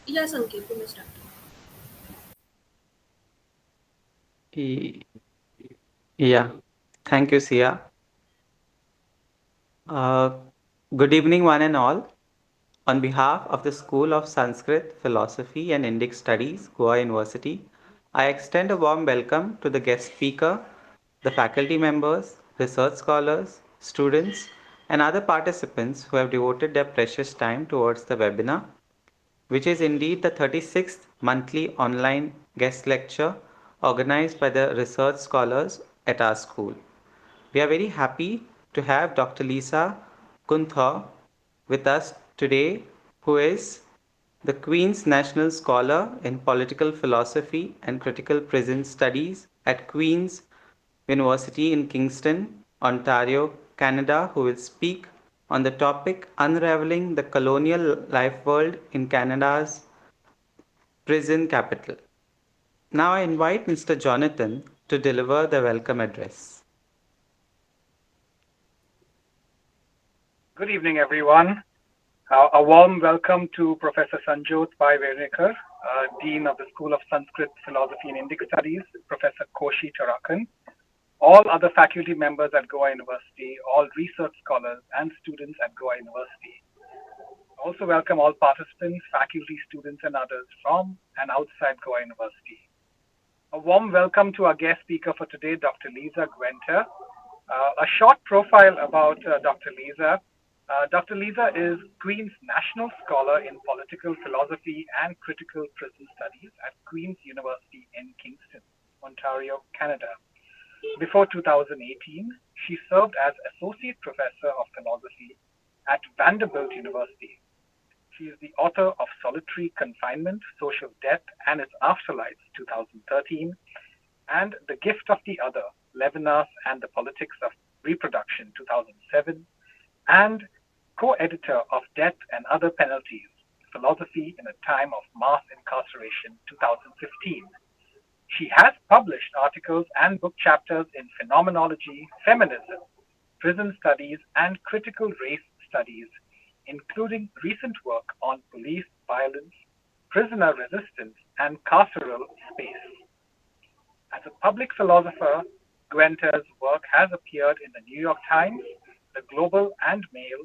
Yes, Ankit, you may start. Y- Yeah, thank you, Sia. Uh, Good evening, one and all. On behalf of the School of Sanskrit, Philosophy and Indic Studies, Goa University, I extend a warm welcome to the guest speaker, the faculty members, research scholars, students, and other participants who have devoted their precious time towards the webinar, which is indeed the 36th monthly online guest lecture organized by the research scholars at our school. We are very happy to have Dr. Lisa Guenther with us today, who is the Queen's National Scholar in Political Philosophy and Critical Prison Studies at Queen's University in Kingston, Ontario, Canada, who will speak on the topic Unravelling the Colonial Lifeworld in Canada's Prison Capital. Now I invite Mr. Jonathan to deliver the welcome address. Good evening, everyone. A warm welcome to Professor Sanjot Pai Vernikar, Dean of the School of Sanskrit, Philosophy and Indic Studies, Professor Koshi Tarakan, all other faculty members at Goa University, all research scholars and students at Goa University. Also welcome all participants, faculty, students, and others from and outside Goa University. A warm welcome to our guest speaker for today, Dr. Lisa Guenther. A short profile about Dr. Lisa. Dr. Lisa is Queen's National Scholar in Political Philosophy and Critical Prison Studies at Queen's University in Kingston, Ontario, Canada. Before 2018, she served as Associate Professor of Philosophy at Vanderbilt University. She is the author of Solitary Confinement, Social Death, and Its Afterlife, 2013, and The Gift of the Other, Levinas and the Politics of Reproduction, 2007, and co-editor of Death and Other Penalties, Philosophy in a Time of Mass Incarceration, 2015. She has published articles and book chapters in phenomenology, feminism, prison studies, and critical race studies, including recent work on police violence, prisoner resistance, and carceral space. As a public philosopher, Guenther's work has appeared in the New York Times, the Global and Mail,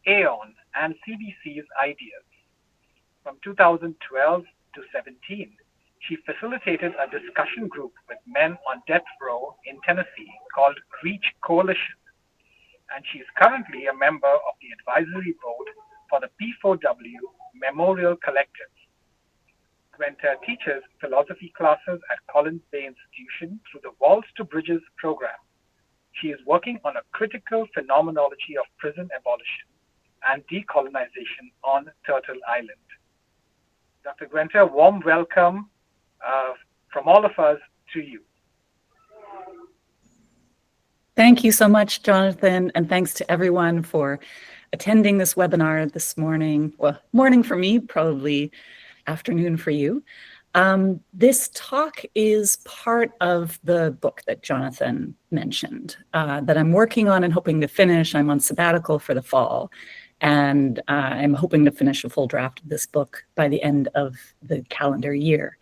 Aeon, and CBC's Ideas. From 2012 to 17, she facilitated a discussion group with men on death row in Tennessee called Reach Coalition, and she is currently a member of the advisory board for the P4W Memorial Collective. Guenther teaches philosophy classes at Collins Bay Institution through the Walls to Bridges program. She is working on a critical phenomenology of prison abolition and decolonization on Turtle Island. Dr. Guenther, warm welcome from all of us to you. Thank you so much, Jonathan, and thanks to everyone for attending this webinar this morning. Well, morning for me, probably afternoon for you. This talk is part of the book that Jonathan mentioned that I'm working on and hoping to finish. I'm on sabbatical for the fall, and I'm hoping to finish a full draft of this book by the end of the calendar year.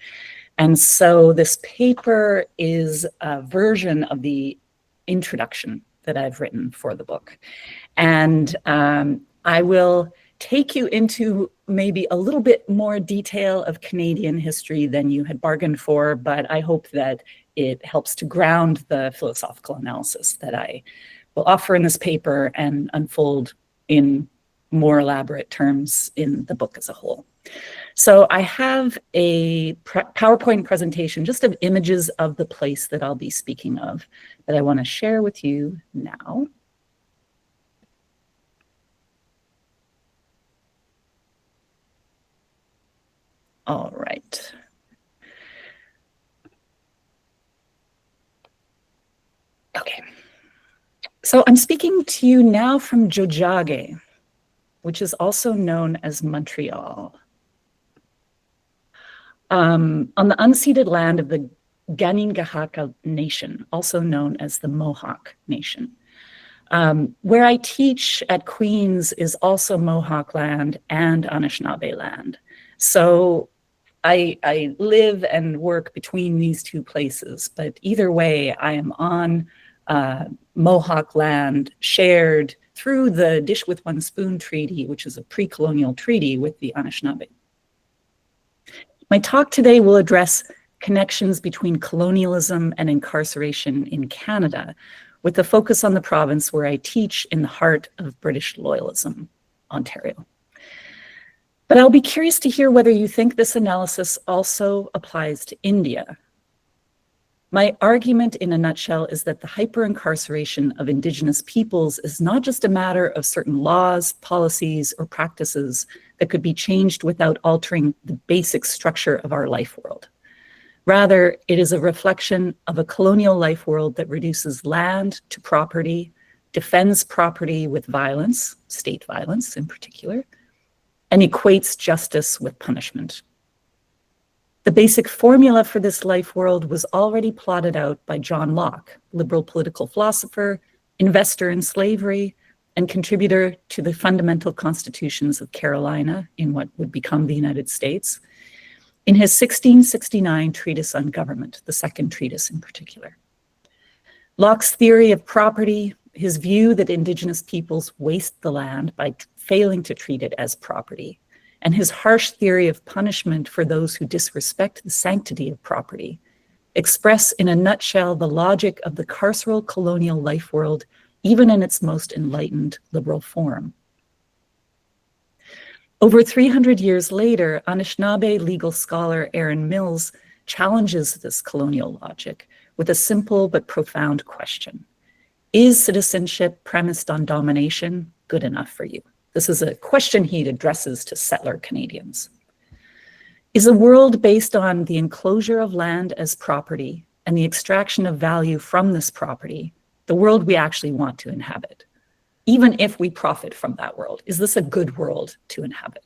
And so this paper is a version of the introduction that I've written for the book. And I will take you into maybe a little bit more detail of Canadian history than you had bargained for, but I hope that it helps to ground the philosophical analysis that I will offer in this paper and unfold in more elaborate terms in the book as a whole. So I have a PowerPoint presentation just of images of the place that I'll be speaking of that I want to share with you now. All right. Okay. So I'm speaking to you now from Tiohtià:ke, which is also known as Montreal. On the unceded land of the Ganingahaka Nation, also known as the Mohawk Nation. Where I teach at Queen's is also Mohawk land and Anishinaabe land. So I live and work between these two places, but either way, I am on Mohawk land shared through the Dish with One Spoon Treaty, which is a pre-colonial treaty with the Anishinaabe. My talk today will address connections between colonialism and incarceration in Canada, with a focus on the province where I teach in the heart of British loyalism, Ontario. But I'll be curious to hear whether you think this analysis also applies to India. My argument in a nutshell is that the hyper-incarceration of Indigenous peoples is not just a matter of certain laws, policies, or practices that could be changed without altering the basic structure of our life world. Rather, it is a reflection of a colonial life world that reduces land to property, defends property with violence, state violence in particular, and equates justice with punishment. The basic formula for this life world was already plotted out by John Locke, liberal political philosopher, investor in slavery, and contributor to the fundamental constitutions of Carolina in what would become the United States, in his 1669 treatise on government, the second treatise in particular. Locke's theory of property, his view that Indigenous peoples waste the land by failing to treat it as property, and his harsh theory of punishment for those who disrespect the sanctity of property, express in a nutshell the logic of the carceral colonial life world, even in its most enlightened liberal form. Over 300 years later, Anishinaabe legal scholar Aaron Mills challenges this colonial logic with a simple but profound question. Is citizenship premised on domination good enough for you? This is a question he addresses to settler Canadians. Is a world based on the enclosure of land as property and the extraction of value from this property the world we actually want to inhabit? Even if we profit from that world, is this a good world to inhabit?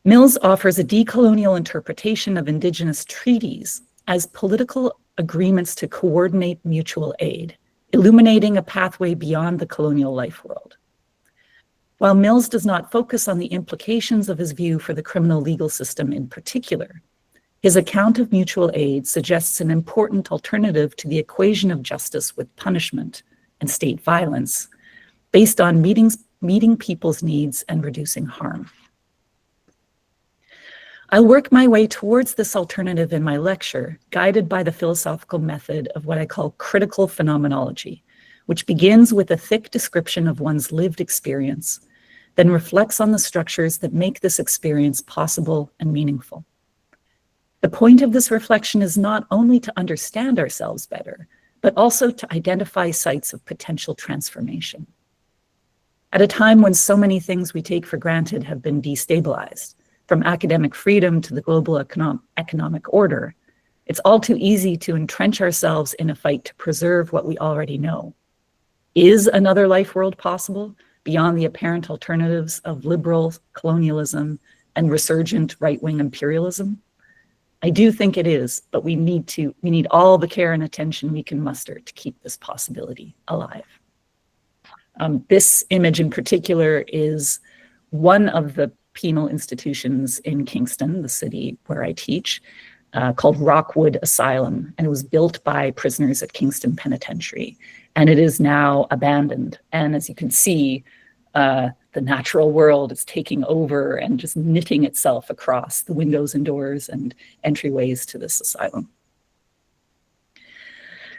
Mills offers a decolonial interpretation of Indigenous treaties as political agreements to coordinate mutual aid, illuminating a pathway beyond the colonial life world. While Mills does not focus on the implications of his view for the criminal legal system in particular, his account of mutual aid suggests an important alternative to the equation of justice with punishment and state violence, based on meeting people's needs and reducing harm. I'll work my way towards this alternative in my lecture, guided by the philosophical method of what I call critical phenomenology, which begins with a thick description of one's lived experience, then reflects on the structures that make this experience possible and meaningful. The point of this reflection is not only to understand ourselves better, but also to identify sites of potential transformation. At a time when so many things we take for granted have been destabilized, from academic freedom to the global economic order, it's all too easy to entrench ourselves in a fight to preserve what we already know. Is another life world possible beyond the apparent alternatives of liberal colonialism and resurgent right-wing imperialism? I do think it is, but we need all the care and attention we can muster to keep this possibility alive. This image in particular is one of the penal institutions in Kingston, the city where I teach, called Rockwood Asylum, and it was built by prisoners at Kingston Penitentiary, and it is now abandoned. And as you can see, the natural world is taking over and just knitting itself across the windows and doors and entryways to this asylum.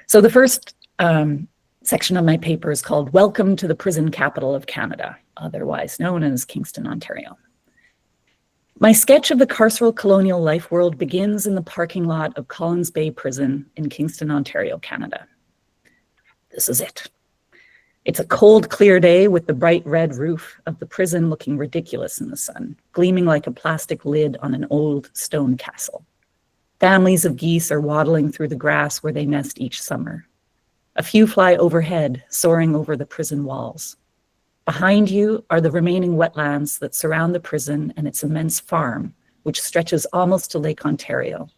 So the first section of my paper is called Welcome to the Prison Capital of Canada, otherwise known as Kingston, Ontario. My sketch of the carceral colonial life world begins in the parking lot of Collins Bay Prison in Kingston, Ontario, Canada. This is it. It's a cold, clear day with the bright red roof of the prison looking ridiculous in the sun, gleaming like a plastic lid on an old stone castle. Families of geese are waddling through the grass where they nest each summer. A few fly overhead, soaring over the prison walls. Behind you are the remaining wetlands that surround the prison and its immense farm, which stretches almost to Lake Ontario.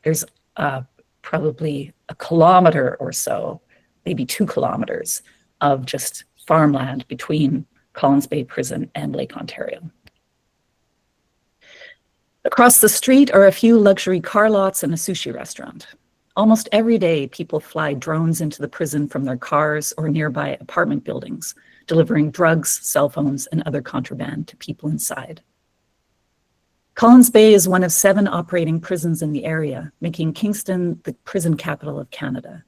There's probably a kilometer or so maybe 2 kilometers of just farmland between Collins Bay Prison and Lake Ontario. Across the street are a few luxury car lots and a sushi restaurant. Almost every day, people fly drones into the prison from their cars or nearby apartment buildings, delivering drugs, cell phones, and other contraband to people inside. Collins Bay is one of 7 operating prisons in the area, making Kingston the prison capital of Canada.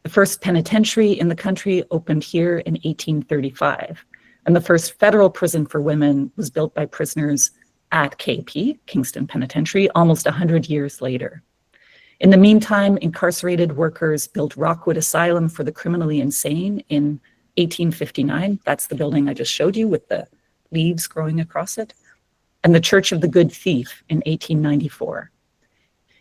The first penitentiary in the country opened here in 1835, and the first federal prison for women was built by prisoners at KP, Kingston Penitentiary, almost 100 years later. In the meantime, incarcerated workers built Rockwood Asylum for the criminally insane in 1859. That's the building I just showed you with the leaves growing across it. And the Church of the Good Thief in 1894.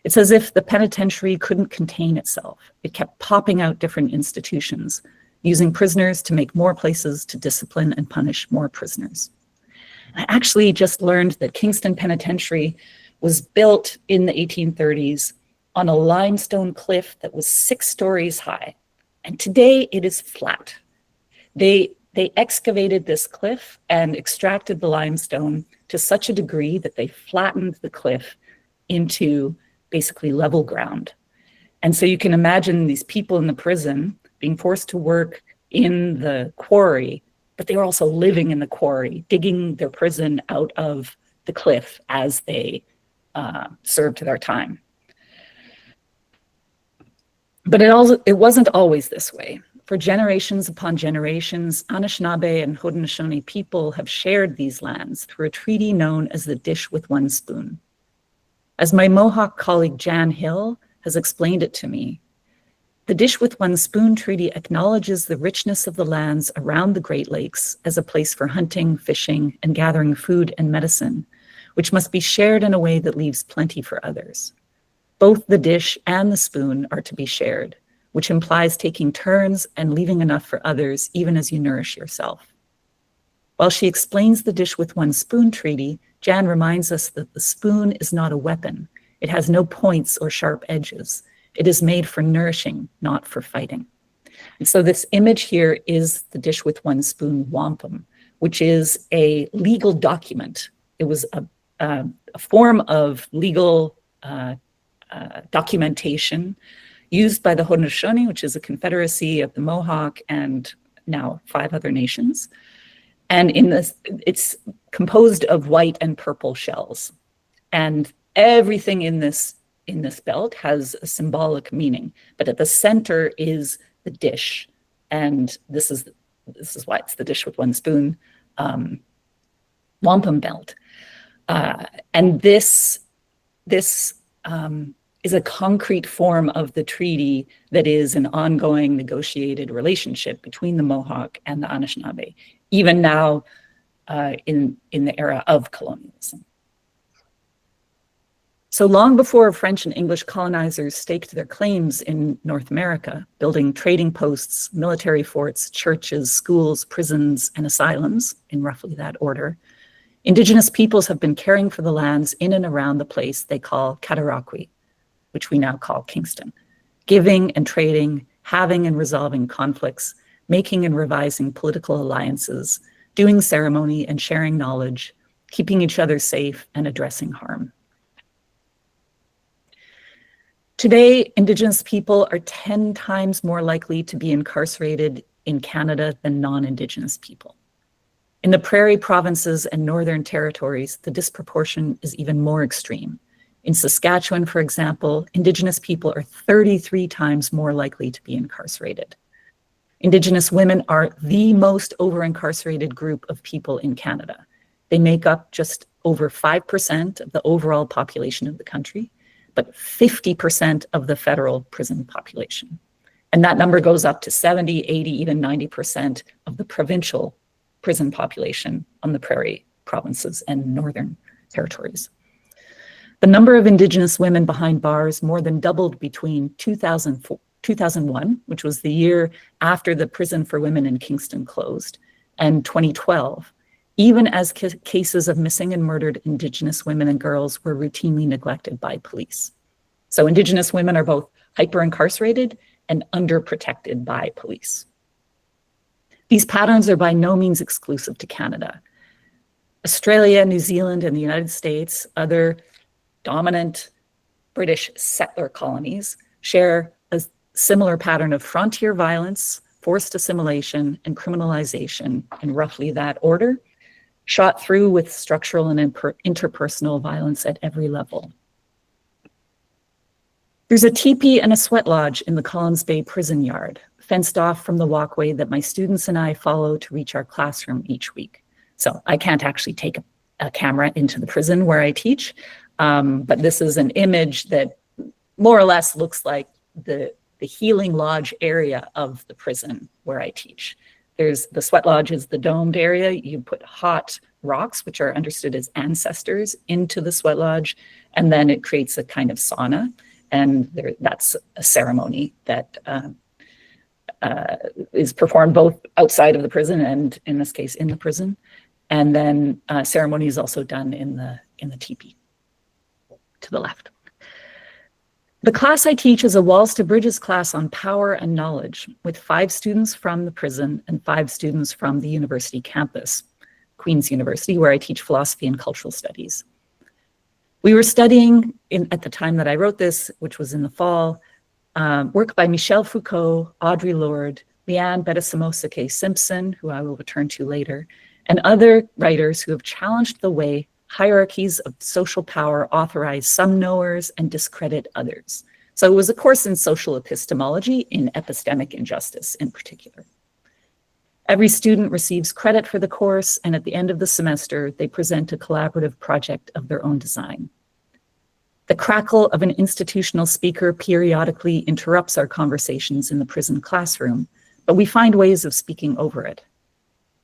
It's as if the penitentiary couldn't contain itself. It kept popping out different institutions, using prisoners to make more places to discipline and punish more prisoners. I actually just learned that Kingston Penitentiary was built in the 1830s on a limestone cliff that was 6 stories high. And today it is flat. They excavated this cliff and extracted the limestone to such a degree that they flattened the cliff into basically level ground. And so you can imagine these people in the prison being forced to work in the quarry, but they were also living in the quarry, digging their prison out of the cliff as they served their time. But it wasn't always this way. For generations upon generations, Anishinaabe and Haudenosaunee people have shared these lands through a treaty known as the Dish with One Spoon. As my Mohawk colleague Jan Hill has explained it to me, the Dish with One Spoon Treaty acknowledges the richness of the lands around the Great Lakes as a place for hunting, fishing, and gathering food and medicine, which must be shared in a way that leaves plenty for others. Both the dish and the spoon are to be shared, which implies taking turns and leaving enough for others, even as you nourish yourself. While she explains the Dish with One Spoon treaty, Jan reminds us that the spoon is not a weapon. It has no points or sharp edges. It is made for nourishing, not for fighting. And so this image here is the Dish with One Spoon wampum, which is a legal document. It was a form of legal documentation used by the Haudenosaunee, which is a confederacy of the Mohawk and now 5 other nations. And in this, it's composed of white and purple shells. And everything in this belt has a symbolic meaning. But at the center is the dish. And this is why it's the Dish with One Spoon wampum belt. And this is a concrete form of the treaty that is an ongoing negotiated relationship between the Mohawk and the Anishinaabe, even now in the era of colonialism. So long before French and English colonizers staked their claims in North America, building trading posts, military forts, churches, schools, prisons, and asylums, in roughly that order, Indigenous peoples have been caring for the lands in and around the place they call Cataraqui, which we now call Kingston, giving and trading, having and resolving conflicts, making and revising political alliances, doing ceremony and sharing knowledge, keeping each other safe and addressing harm. Today, Indigenous people are 10 times more likely to be incarcerated in Canada than non-Indigenous people. In the prairie provinces and northern territories, the disproportion is even more extreme. In Saskatchewan, for example, Indigenous people are 33 times more likely to be incarcerated. Indigenous women are the most over-incarcerated group of people in Canada. They make up just over 5% of the overall population of the country, but 50% of the federal prison population. And that number goes up to 70, 80, even 90% of the provincial prison population on the prairie provinces and northern territories. The number of Indigenous women behind bars more than doubled between 2001, which was the year after the prison for women in Kingston closed, and 2012, even as cases of missing and murdered Indigenous women and girls were routinely neglected by police. So Indigenous women are both hyper-incarcerated and underprotected by police. These patterns are by no means exclusive to Canada. Australia, New Zealand, and the United States, other dominant British settler colonies, share a similar pattern of frontier violence, forced assimilation, and criminalization in roughly that order, shot through with structural and interpersonal violence at every level. There's a teepee and a sweat lodge in the Collins Bay prison yard, fenced off from the walkway that my students and I follow to reach our classroom each week. So I can't actually take a camera into the prison where I teach, but this is an image that more or less looks like the healing lodge area of the prison where I teach. There's the sweat lodge is the domed area. You put hot rocks, which are understood as ancestors, into the sweat lodge, and then it creates a kind of sauna. And that's a ceremony that is performed both outside of the prison and, in this case, in the prison. And then ceremony is also done in the teepee to the left. The class I teach is a Walls to Bridges class on power and knowledge, with 5 students from the prison and 5 students from the university campus, Queen's University, where I teach philosophy and cultural studies. We were studying, at the time that I wrote this, which was in the fall, work by Michel Foucault, Audre Lorde, Leanne Bettasamosa Simpson, who I will return to later, and other writers who have challenged the way hierarchies of social power authorize some knowers and discredit others. So it was a course in social epistemology, in epistemic injustice in particular. Every student receives credit for the course, and at the end of the semester, they present a collaborative project of their own design. The crackle of an institutional speaker periodically interrupts our conversations in the prison classroom, but we find ways of speaking over it.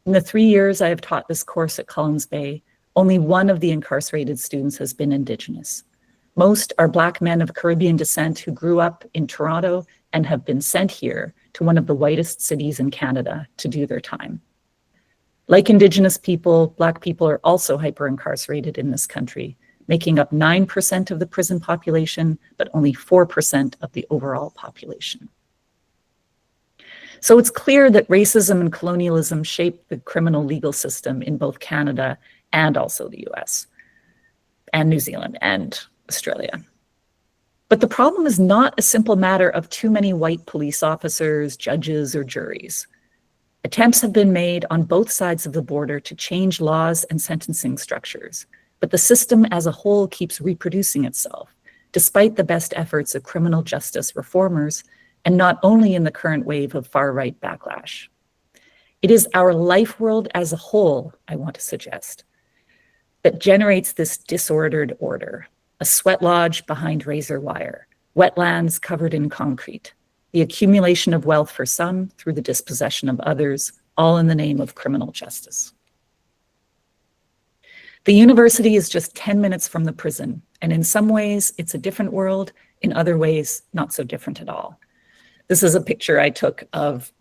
In the 3 years I have taught this course at Collins Bay, only one of the incarcerated students has been Indigenous. Most are Black men of Caribbean descent who grew up in Toronto and have been sent here to one of the whitest cities in Canada to do their time. Like Indigenous people, Black people are also hyper-incarcerated in this country, making up 9% of the prison population, but only 4% of the overall population. So it's clear that racism and colonialism shape the criminal legal system in both Canada and also the US, and New Zealand and Australia. But the problem is not a simple matter of too many white police officers, judges, or juries. Attempts have been made on both sides of the border to change laws and sentencing structures, but the system as a whole keeps reproducing itself, despite the best efforts of criminal justice reformers, and not only in the current wave of far-right backlash. It is our life world as a whole, I want to suggest, that generates this disordered order. A sweat lodge behind razor wire, wetlands covered in concrete, the accumulation of wealth for some through the dispossession of others, all in the name of criminal justice. The university is just 10 minutes from the prison, and in some ways it's a different world, in other ways not so different at all. This is a picture I took of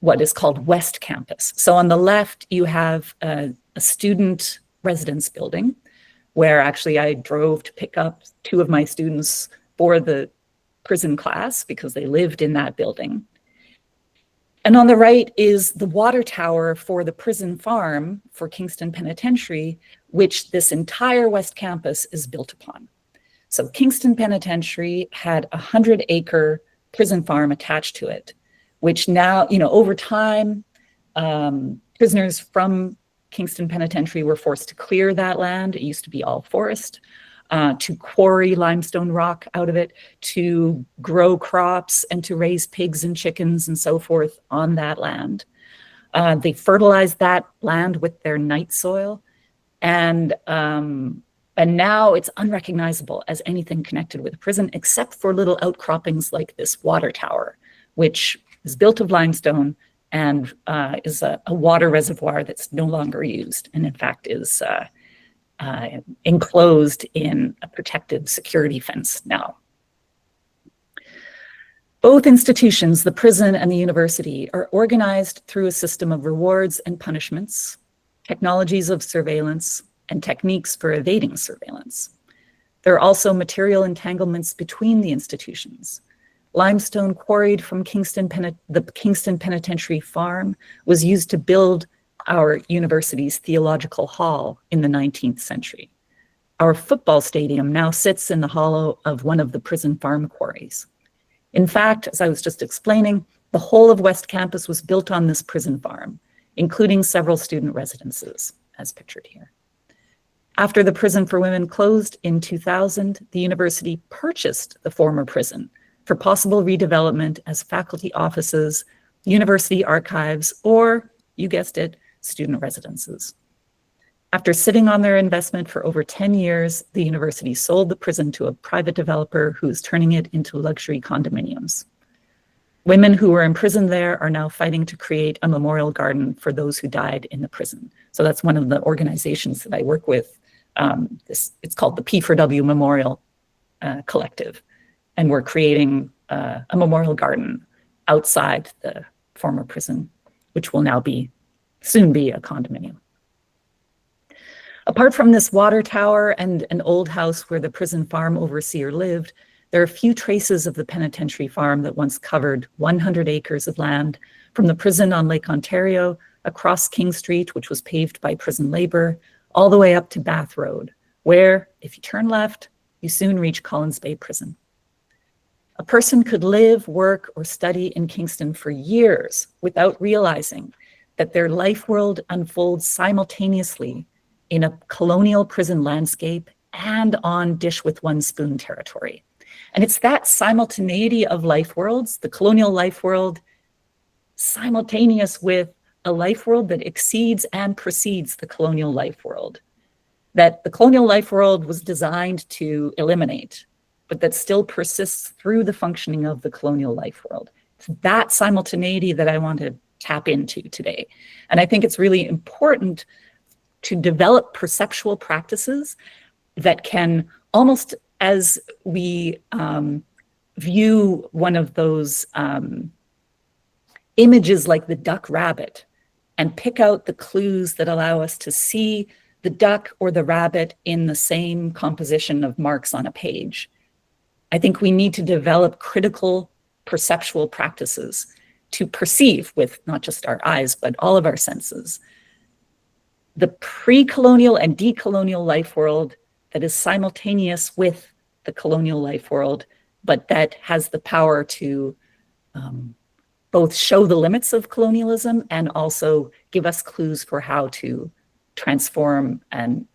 what is called West Campus. So on the left, you have a student residence building, where actually I drove to pick up 2 of my students for the prison class because they lived in that building. And on the right is the water tower for the prison farm for Kingston Penitentiary, which this entire West Campus is built upon. So Kingston Penitentiary had a 100-acre prison farm attached to it, which now, over time, prisoners from Kingston Penitentiary were forced to clear that land. It used to be all forest, to quarry limestone rock out of it, to grow crops and to raise pigs and chickens and so forth on that land. They fertilized that land with their night soil, and now it's unrecognizable as anything connected with a prison, except for little outcroppings like this water tower, which is built of limestone and is a water reservoir that's no longer used, and in fact is enclosed in a protected security fence now. Both institutions, the prison and the university, are organized through a system of rewards and punishments, technologies of surveillance, and techniques for evading surveillance. There are also material entanglements between the institutions, limestone quarried from the Kingston Penitentiary Farm was used to build our university's theological hall in the 19th century. Our football stadium now sits in the hollow of one of the prison farm quarries. In fact, as I was just explaining, the whole of West Campus was built on this prison farm, including several student residences, as pictured here. After the prison for women closed in 2000, the university purchased the former prison for possible redevelopment as faculty offices, university archives, or, you guessed it, student residences. After sitting on their investment for over 10 years, the university sold the prison to a private developer who is turning it into luxury condominiums. Women who were imprisoned there are now fighting to create a memorial garden for those who died in the prison. So that's one of the organizations that I work with. It's called the P4W Memorial Collective. And we're creating a memorial garden outside the former prison, which will now soon be a condominium. Apart from this water tower and an old house where the prison farm overseer lived, there are few traces of the penitentiary farm that once covered 100 acres of land from the prison on Lake Ontario, across King Street, which was paved by prison labor, all the way up to Bath Road, where, if you turn left, you soon reach Collins Bay Prison. A person could live, work, or study in Kingston for years without realizing that their life world unfolds simultaneously in a colonial prison landscape and on dish with one spoon territory. And it's that simultaneity of life worlds, the colonial life world, simultaneous with a life world that exceeds and precedes the colonial life world, that the colonial life world was designed to eliminate, but that still persists through the functioning of the colonial life world. It's that simultaneity that I want to tap into today. And I think it's really important to develop perceptual practices that can, almost as we view one of those images like the duck rabbit, and pick out the clues that allow us to see the duck or the rabbit in the same composition of marks on a page. I think we need to develop critical perceptual practices to perceive with not just our eyes, but all of our senses, the pre-colonial and decolonial life world that is simultaneous with the colonial life world, but that has the power to both show the limits of colonialism and also give us clues for how to transform it and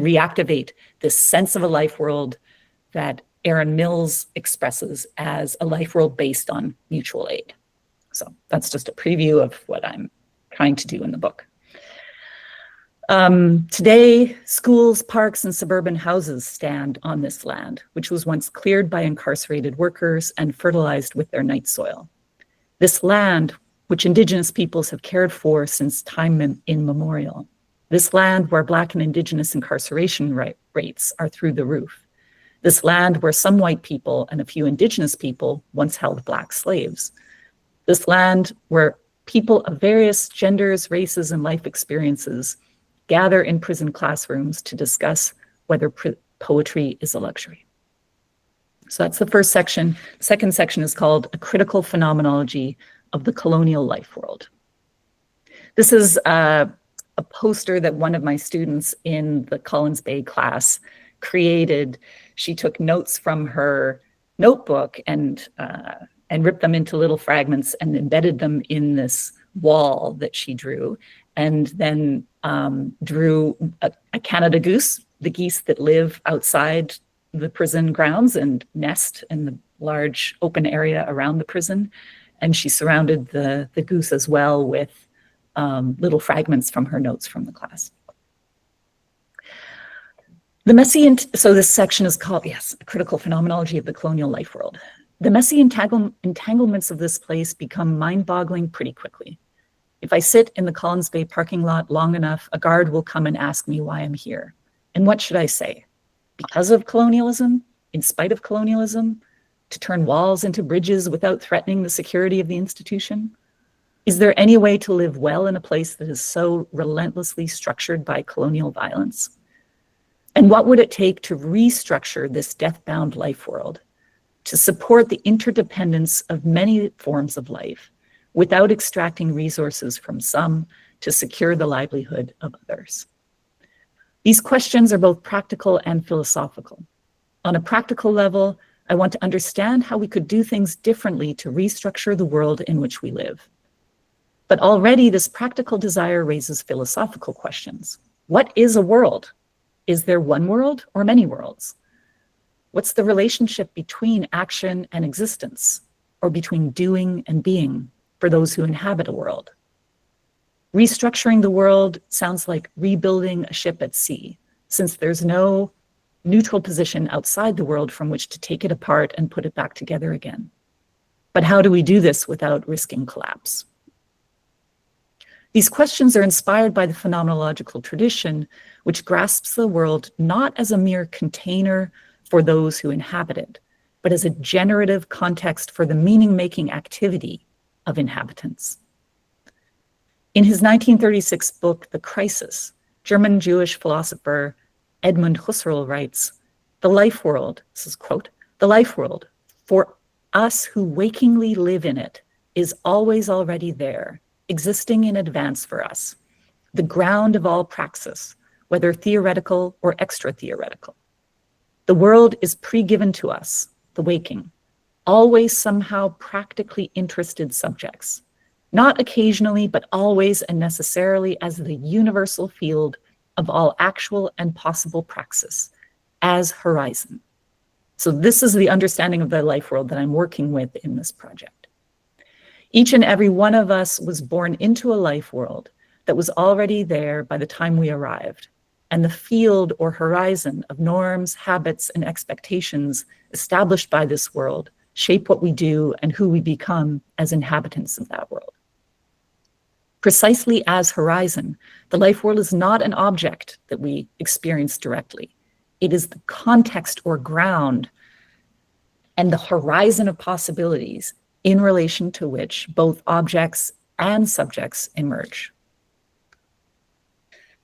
reactivate this sense of a life world that Aaron Mills expresses as a life world based on mutual aid. So that's just a preview of what I'm trying to do in the book. Today, schools, parks, and suburban houses stand on this land, which was once cleared by incarcerated workers and fertilized with their night soil. This land, which Indigenous peoples have cared for since time immemorial. This land where Black and Indigenous incarceration rates are through the roof. This land where some white people and a few Indigenous people once held Black slaves. This land where people of various genders, races, and life experiences gather in prison classrooms to discuss whether poetry is a luxury. So that's the first section. The second section is called A Critical Phenomenology of the Colonial Life World. This is a poster that one of my students in the Collins Bay class created. She took notes from her notebook and ripped them into little fragments and embedded them in this wall that she drew, and then drew a Canada goose, the geese that live outside the prison grounds and nest in the large open area around the prison. And she surrounded the goose as well with little fragments from her notes from the class. So this section is called, yes, A Critical Phenomenology of the Colonial Life World. The messy entanglements of this place become mind-boggling pretty quickly. If I sit in the Collins Bay parking lot long enough, a guard will come and ask me why I'm here. And what should I say? Because of colonialism? In spite of colonialism? To turn walls into bridges without threatening the security of the institution? Is there any way to live well in a place that is so relentlessly structured by colonial violence? And what would it take to restructure this death-bound life world, to support the interdependence of many forms of life without extracting resources from some to secure the livelihood of others. These questions are both practical and philosophical. On a practical level, I want to understand how we could do things differently to restructure the world in which we live. But already this practical desire raises philosophical questions. What is a world? Is there one world or many worlds? What's the relationship between action and existence, or between doing and being for those who inhabit a world? Restructuring the world sounds like rebuilding a ship at sea, since there's no neutral position outside the world from which to take it apart and put it back together again. But how do we do this without risking collapse? These questions are inspired by the phenomenological tradition, which grasps the world not as a mere container for those who inhabit it, but as a generative context for the meaning-making activity of inhabitants. In his 1936 book, The Crisis, German Jewish philosopher Edmund Husserl writes, "The life world," this is quote, "the life world, for us who wakingly live in it, is always already there, existing in advance for us, the ground of all praxis, whether theoretical or extra-theoretical. The world is pre-given to us, the waking, always somehow practically interested subjects, not occasionally, but always and necessarily as the universal field of all actual and possible praxis, as horizon." So this is the understanding of the life world that I'm working with in this project. Each and every one of us was born into a life world that was already there by the time we arrived, and the field or horizon of norms, habits, and expectations established by this world shape what we do and who we become as inhabitants of that world. Precisely as horizon, the life world is not an object that we experience directly. It is the context or ground and the horizon of possibilities in relation to which both objects and subjects emerge.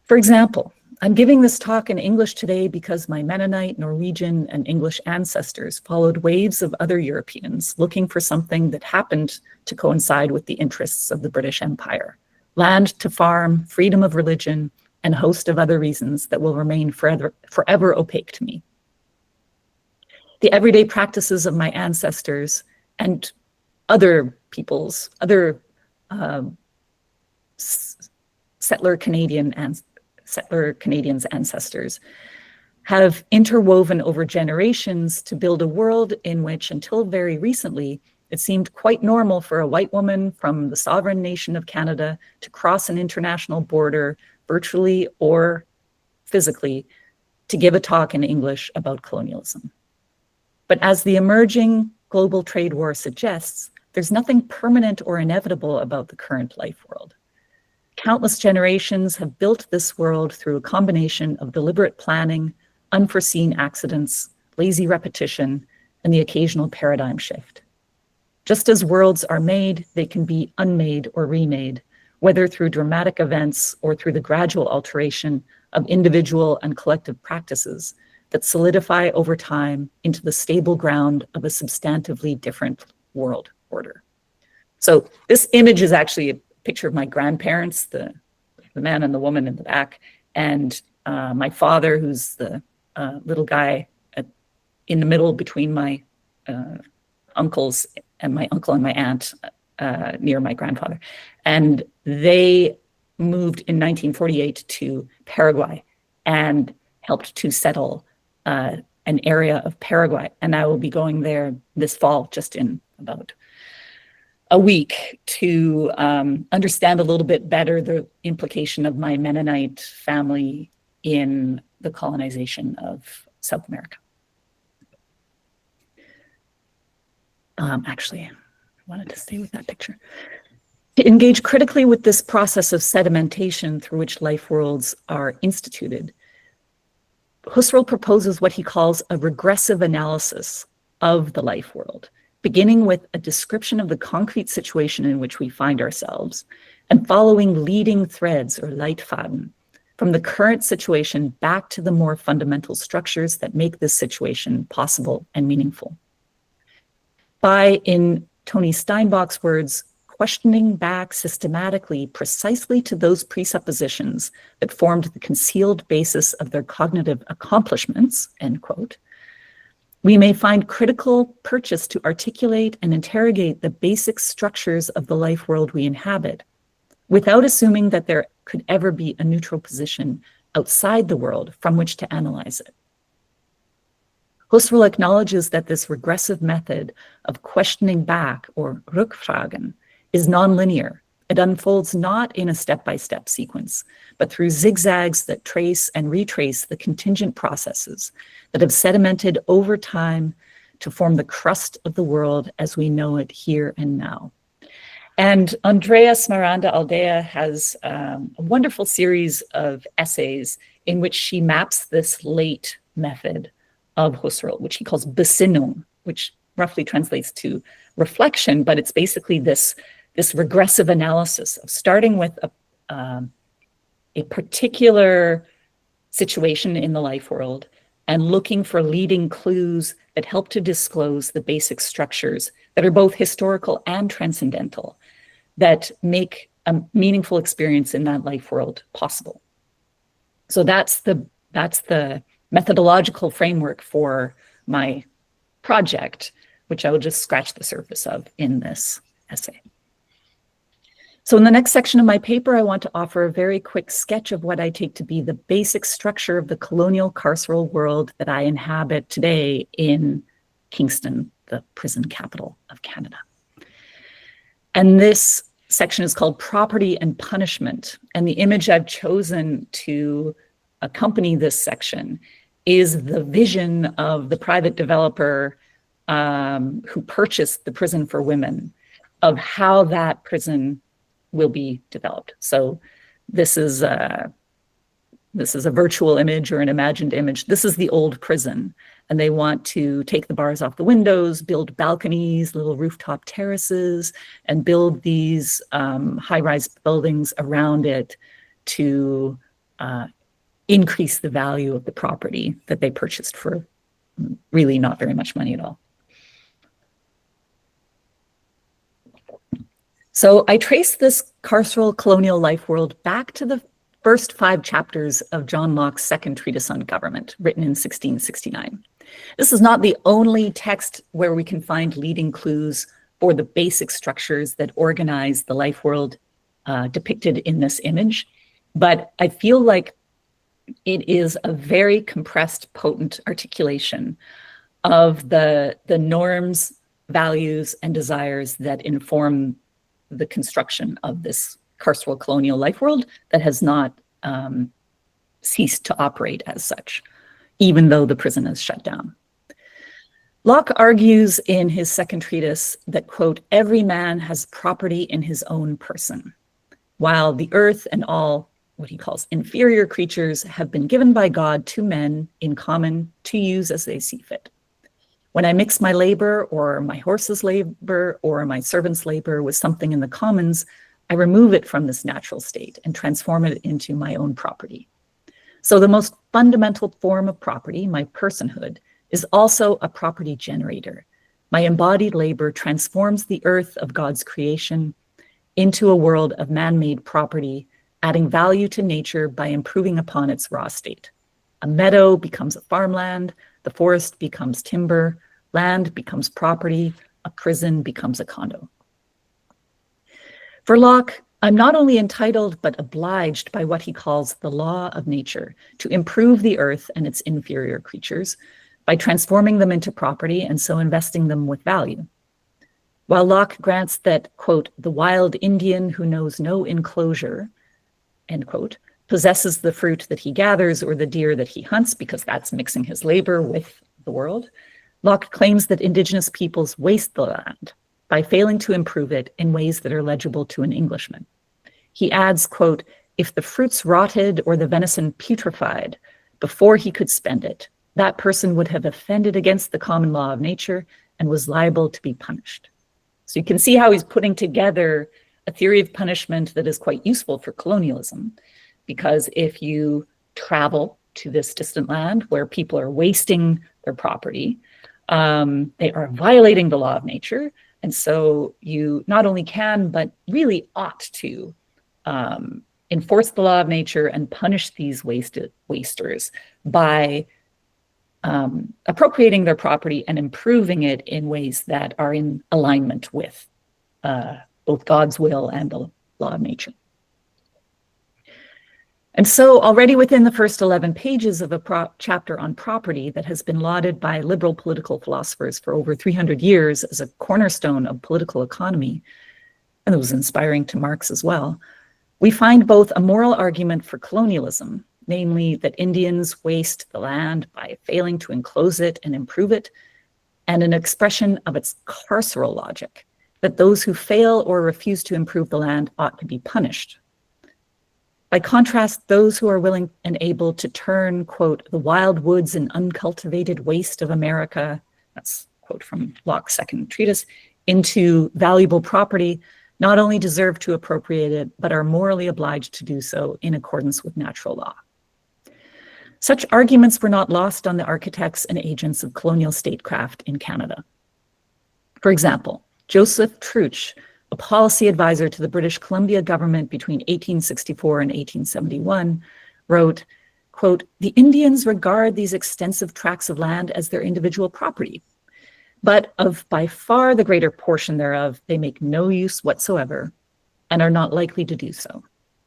For example, I'm giving this talk in English today because my Mennonite, Norwegian, and English ancestors followed waves of other Europeans looking for something that happened to coincide with the interests of the British Empire: land to farm, freedom of religion, and a host of other reasons that will remain forever opaque to me. The everyday practices of my ancestors and other peoples, other settler Canadians' ancestors, have interwoven over generations to build a world in which, until very recently, it seemed quite normal for a white woman from the sovereign nation of Canada to cross an international border, virtually or physically, to give a talk in English about colonialism. But as the emerging global trade war suggests, there's nothing permanent or inevitable about the current life world. Countless generations have built this world through a combination of deliberate planning, unforeseen accidents, lazy repetition, and the occasional paradigm shift. Just as worlds are made, they can be unmade or remade, whether through dramatic events or through the gradual alteration of individual and collective practices that solidify over time into the stable ground of a substantively different world order. So this image is actually a picture of my grandparents, the man and the woman in the back, and my father, who's the little guy in the middle between my uncles and my uncle and my aunt near my grandfather. And they moved in 1948 to Paraguay and helped to settle an area of Paraguay. And I will be going there this fall, just in about a week, to understand a little bit better the implication of my Mennonite family in the colonization of South America. Actually, I wanted to stay with that picture. To engage critically with this process of sedimentation through which life worlds are instituted, Husserl proposes what he calls a regressive analysis of the life world, beginning with a description of the concrete situation in which we find ourselves and following leading threads or leitfaden from the current situation back to the more fundamental structures that make this situation possible and meaningful. by, in Tony Steinbach's words, questioning back systematically precisely to those presuppositions that formed the concealed basis of their cognitive accomplishments, end quote, we may find critical purchase to articulate and interrogate the basic structures of the life world we inhabit, without assuming that there could ever be a neutral position outside the world from which to analyze it. Husserl acknowledges that this regressive method of questioning back, or rückfragen, is nonlinear. It unfolds not in a step-by-step sequence, but through zigzags that trace and retrace the contingent processes that have sedimented over time to form the crust of the world as we know it here and now. And Andreas Miranda Aldea has a wonderful series of essays in which she maps this late method of Husserl, which he calls Besinnung, which roughly translates to reflection, but it's basically this regressive analysis of starting with a particular situation in the life world and looking for leading clues that help to disclose the basic structures that are both historical and transcendental that make a meaningful experience in that life world possible. So that's the methodological framework for my project, which I will just scratch the surface of in this essay. So in the next section of my paper, I want to offer a very quick sketch of what I take to be the basic structure of the colonial carceral world that I inhabit today in Kingston, the prison capital of Canada. And this section is called Property and Punishment. And the image I've chosen to accompany this section is the vision of the private developer who purchased the prison for women, of how that prison will be developed. So this is a virtual image or an imagined image. This is the old prison, and they want to take the bars off the windows, build balconies, little rooftop terraces, and build these high-rise buildings around it to increase the value of the property that they purchased for really not very much money at all. So I trace this carceral colonial life world back to the first 5 chapters of John Locke's second treatise on government, written in 1669. This is not the only text where we can find leading clues for the basic structures that organize the life world depicted in this image, but I feel like it is a very compressed, potent articulation of the norms, values, and desires that inform the construction of this carceral colonial life world that has not ceased to operate as such, even though the prison is shut down. Locke argues in his second treatise that, quote, every man has property in his own person, while the earth and all what he calls inferior creatures have been given by God to men in common to use as they see fit. When I mix my labor or my horse's labor or my servant's labor with something in the commons, I remove it from this natural state and transform it into my own property. So the most fundamental form of property, my personhood, is also a property generator. My embodied labor transforms the earth of God's creation into a world of man-made property, adding value to nature by improving upon its raw state. A meadow becomes a farmland, the forest becomes timber, land becomes property, a prison becomes a condo. For Locke, I'm not only entitled but obliged by what he calls the law of nature to improve the earth and its inferior creatures by transforming them into property and so investing them with value. While Locke grants that, quote, the wild Indian who knows no enclosure, end quote, possesses the fruit that he gathers or the deer that he hunts because that's mixing his labor with the world, Locke claims that indigenous peoples waste the land by failing to improve it in ways that are legible to an Englishman. He adds, quote, if the fruits rotted or the venison putrefied before he could spend it, that person would have offended against the common law of nature and was liable to be punished. So you can see how he's putting together a theory of punishment that is quite useful for colonialism, because if you travel to this distant land where people are wasting their property, They are violating the law of nature. And so you not only can, but really ought to enforce the law of nature and punish these wasters by appropriating their property and improving it in ways that are in alignment with both God's will and the law of nature. And so already within the first 11 pages of a chapter on property that has been lauded by liberal political philosophers for over 300 years as a cornerstone of political economy, and it was inspiring to Marx as well, we find both a moral argument for colonialism, namely that Indians waste the land by failing to enclose it and improve it, and an expression of its carceral logic, that those who fail or refuse to improve the land ought to be punished. By contrast, those who are willing and able to turn, quote, the wild woods and uncultivated waste of America, that's a quote from Locke's second treatise, into valuable property, not only deserve to appropriate it, but are morally obliged to do so in accordance with natural law. Such arguments were not lost on the architects and agents of colonial statecraft in Canada. For example, Joseph Truch, a policy advisor to the British Columbia government between 1864 and 1871, wrote, quote, the Indians regard these extensive tracts of land as their individual property, but of by far the greater portion thereof they make no use whatsoever and are not likely to do so.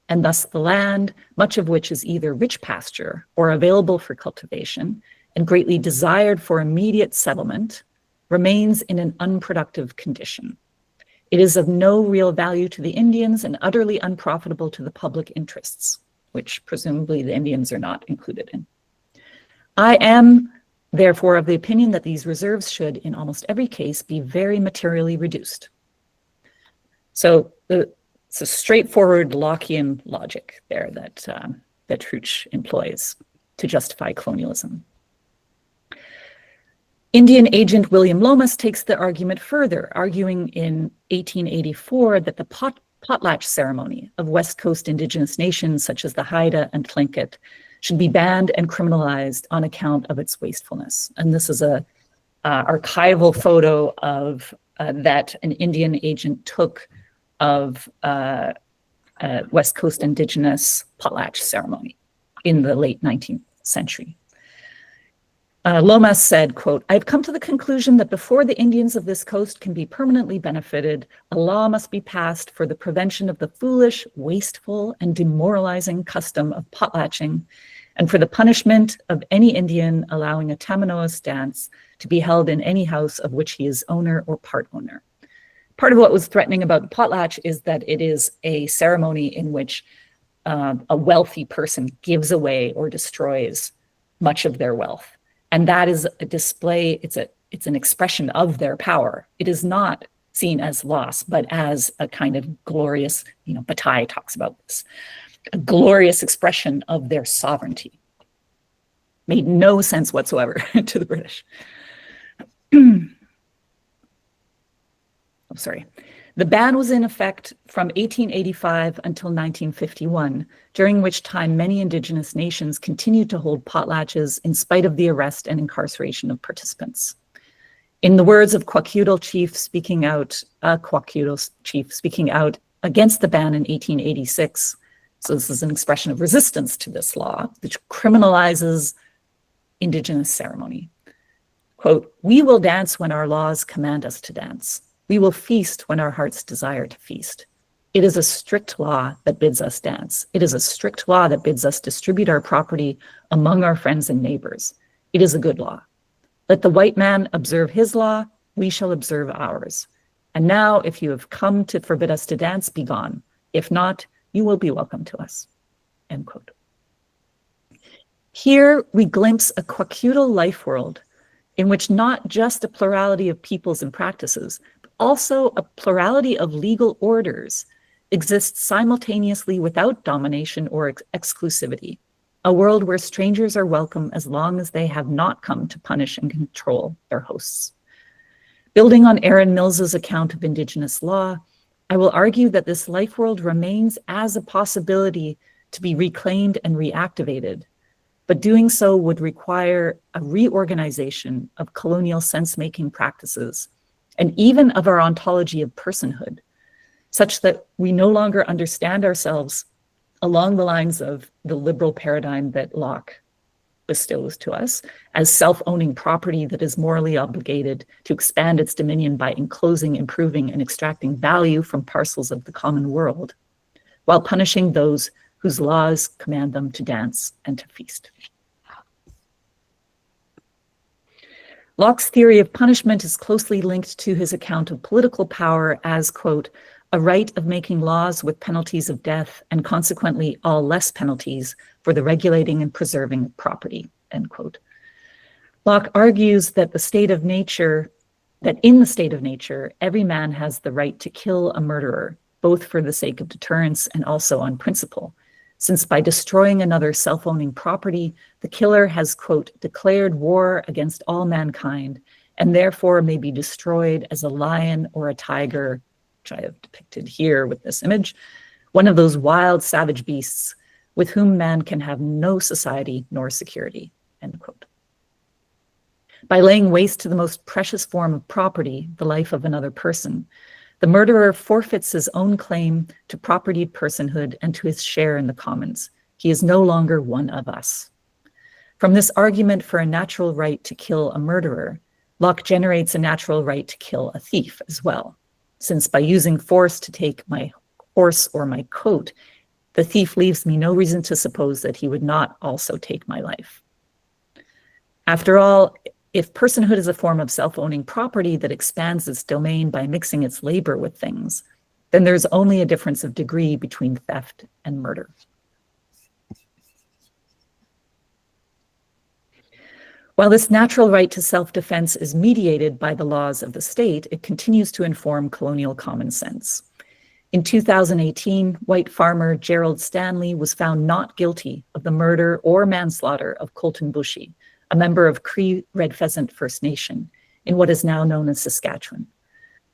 And thus the land, much of which is either rich pasture or available for cultivation and greatly desired for immediate settlement, remains in an unproductive condition. It is of no real value to the Indians and utterly unprofitable to the public interests, which presumably the Indians are not included in. I am, therefore, of the opinion that these reserves should, in almost every case, be very materially reduced. So it's a straightforward Lockean logic there that Truch employs to justify colonialism. Indian agent William Lomas takes the argument further, arguing in 1884 that the potlatch ceremony of West Coast Indigenous nations such as the Haida and Tlingit should be banned and criminalized on account of its wastefulness. And this is a archival photo of that an Indian agent took of West Coast Indigenous potlatch ceremony in the late 19th century. Lomas said, quote, I've come to the conclusion that before the Indians of this coast can be permanently benefited, a law must be passed for the prevention of the foolish, wasteful, and demoralizing custom of potlatching, and for the punishment of any Indian allowing a Tamanoa dance to be held in any house of which he is owner or part owner. Part of what was threatening about the potlatch is that it is a ceremony in which a wealthy person gives away or destroys much of their wealth. And that is a display, it's an expression of their power. It is not seen as loss, but as a kind of glorious, Bataille talks about this, a glorious expression of their sovereignty. Made no sense whatsoever to the British. Sorry. The ban was in effect from 1885 until 1951, during which time many Indigenous nations continued to hold potlatches in spite of the arrest and incarceration of participants. In the words of Kwakiutl chief speaking out against the ban in 1886, so this is an expression of resistance to this law, which criminalizes Indigenous ceremony. Quote, we will dance when our laws command us to dance. We will feast when our hearts desire to feast. It is a strict law that bids us dance. It is a strict law that bids us distribute our property among our friends and neighbors. It is a good law. Let the white man observe his law, we shall observe ours. And now, if you have come to forbid us to dance, be gone. If not, you will be welcome to us. End quote. Here we glimpse a Kwakiutl life world in which not just a plurality of peoples and practices, also a plurality of legal orders exists simultaneously without domination or exclusivity, a world where strangers are welcome as long as they have not come to punish and control their hosts. Building on Aaron Mills's account of Indigenous law, I will argue that this life world remains as a possibility to be reclaimed and reactivated, but doing so would require a reorganization of colonial sense-making practices and even of our ontology of personhood, such that we no longer understand ourselves along the lines of the liberal paradigm that Locke bestows to us as self-owning property that is morally obligated to expand its dominion by enclosing, improving, and extracting value from parcels of the common world, while punishing those whose laws command them to dance and to feast. Locke's theory of punishment is closely linked to his account of political power as, quote, a right of making laws with penalties of death and consequently all less penalties for the regulating and preserving of property, end quote. Locke argues that in the state of nature, every man has the right to kill a murderer, both for the sake of deterrence and also on principle, since by destroying another self-owning property, the killer has, quote, declared war against all mankind, and therefore may be destroyed as a lion or a tiger, which I have depicted here with this image, one of those wild savage beasts with whom man can have no society nor security, end quote. By laying waste to the most precious form of property, the life of another person, the murderer forfeits his own claim to property personhood and to his share in the commons. He is no longer one of us. From this argument for a natural right to kill a murderer, Locke generates a natural right to kill a thief as well, since by using force to take my horse or my coat, the thief leaves me no reason to suppose that he would not also take my life. After all, if personhood is a form of self-owning property that expands its domain by mixing its labor with things, then there's only a difference of degree between theft and murder. While this natural right to self-defense is mediated by the laws of the state, it continues to inform colonial common sense. In 2018, white farmer Gerald Stanley was found not guilty of the murder or manslaughter of Colton Bushy, a member of Cree Red Pheasant First Nation, in what is now known as Saskatchewan.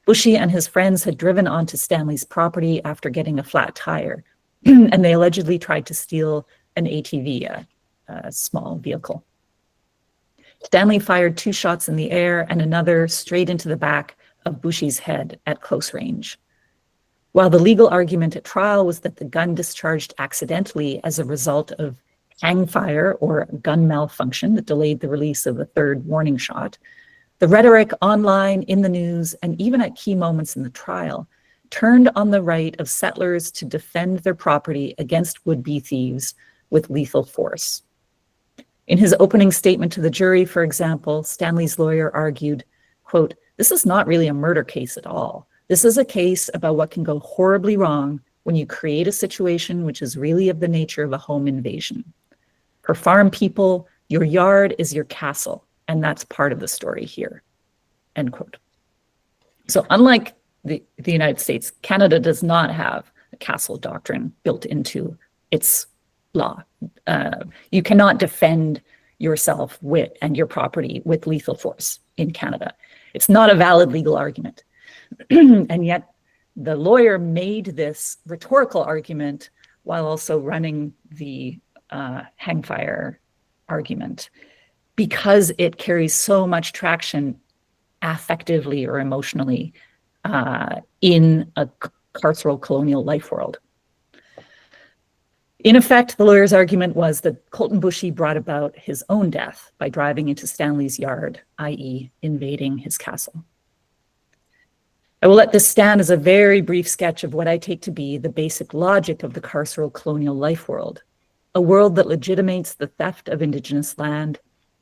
Bushy and his friends had driven onto Stanley's property after getting a flat tire, and they allegedly tried to steal an ATV, a small vehicle. Stanley fired 2 shots in the air and another straight into the back of Bushy's head at close range. While the legal argument at trial was that the gun discharged accidentally as a result of hang fire or gun malfunction that delayed the release of the 3rd warning shot, the rhetoric online, in the news, and even at key moments in the trial turned on the right of settlers to defend their property against would-be thieves with lethal force. In his opening statement to the jury, for example, Stanley's lawyer argued, quote, "This is not really a murder case at all. This is a case about what can go horribly wrong when you create a situation which is really of the nature of a home invasion. For farm people, your yard is your castle, and that's part of the story here," end quote. So unlike the United States, Canada does not have a castle doctrine built into its law. You cannot defend yourself and your property with lethal force in Canada. It's not a valid legal argument. And yet the lawyer made this rhetorical argument while also running the hang fire argument because it carries so much traction affectively or emotionally in a carceral colonial life world. In effect, the lawyer's argument was that Colton Bushy brought about his own death by driving into Stanley's yard, i.e. invading his castle. I will let this stand as a very brief sketch of what I take to be the basic logic of the carceral colonial life world, a world that legitimates the theft of Indigenous land,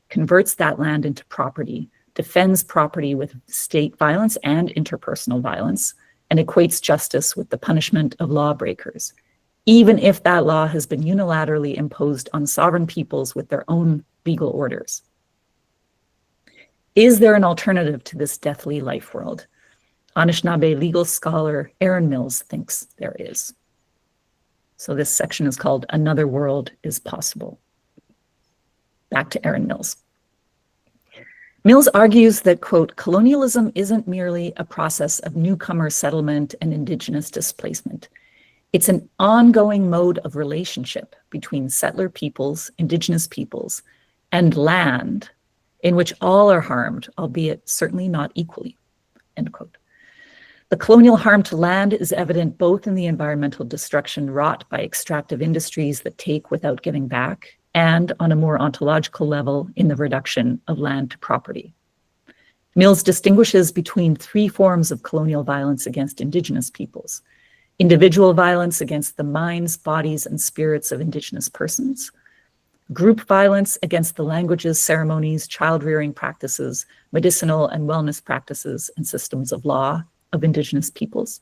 converts that land into property, defends property with state violence and interpersonal violence, and equates justice with the punishment of lawbreakers, even if that law has been unilaterally imposed on sovereign peoples with their own legal orders. Is there an alternative to this deathly life world? Anishinaabe legal scholar Aaron Mills thinks there is. So this section is called "Another World is Possible." Back to Aaron Mills. Mills argues that, quote, "colonialism isn't merely a process of newcomer settlement and Indigenous displacement. It's an ongoing mode of relationship between settler peoples, indigenous peoples, and land in which all are harmed, albeit certainly not equally, end quote. The colonial harm to land is evident both in the environmental destruction wrought by extractive industries that take without giving back, and on a more ontological level in the reduction of land to property. Mills distinguishes between three forms of colonial violence against indigenous peoples: individual violence against the minds, bodies, and spirits of indigenous persons; group violence against the languages, ceremonies, child-rearing practices, medicinal and wellness practices, and systems of law of indigenous peoples;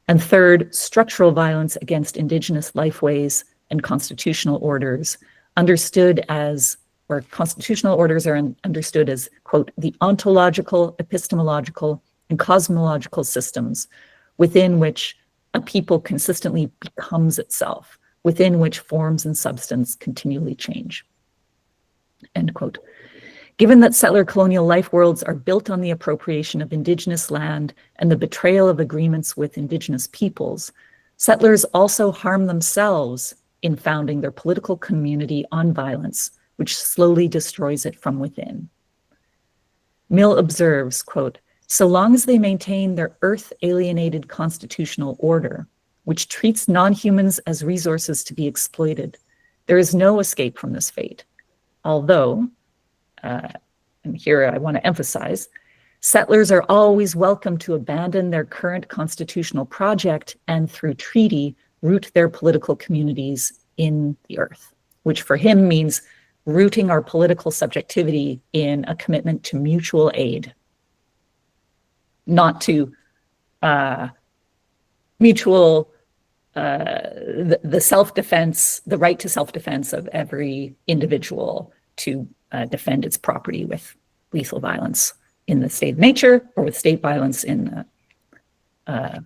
and third, structural violence against indigenous lifeways and constitutional orders, understood as, or constitutional orders are understood as, quote, the ontological, epistemological, and cosmological systems within which a people consistently becomes itself, within which forms and substance continually change, end quote. Given that settler colonial life worlds are built on the appropriation of indigenous land and the betrayal of agreements with indigenous peoples, settlers also harm themselves in founding their political community on violence, which slowly destroys it from within. Mill observes, quote, so long as they maintain their earth-alienated constitutional order, which treats non-humans as resources to be exploited, there is no escape from this fate. Although, and here I want to emphasize, settlers are always welcome to abandon their current constitutional project and through treaty root their political communities in the earth, which for him means rooting our political subjectivity in a commitment to mutual aid, not to the self-defense, the right to self-defense of every individual to defend its property with lethal violence in the state of nature or with state violence in the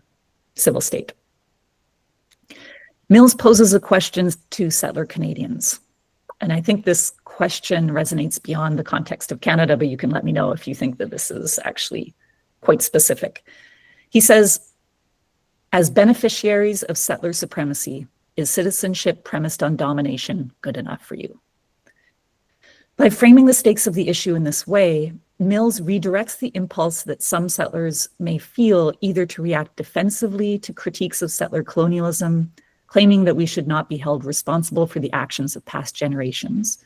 civil state. Mills poses a question to settler Canadians. And I think this question resonates beyond the context of Canada, but you can let me know if you think that this is actually quite specific. He says, as beneficiaries of settler supremacy, is citizenship premised on domination good enough for you? By framing the stakes of the issue in this way, Mills redirects the impulse that some settlers may feel either to react defensively to critiques of settler colonialism, claiming that we should not be held responsible for the actions of past generations,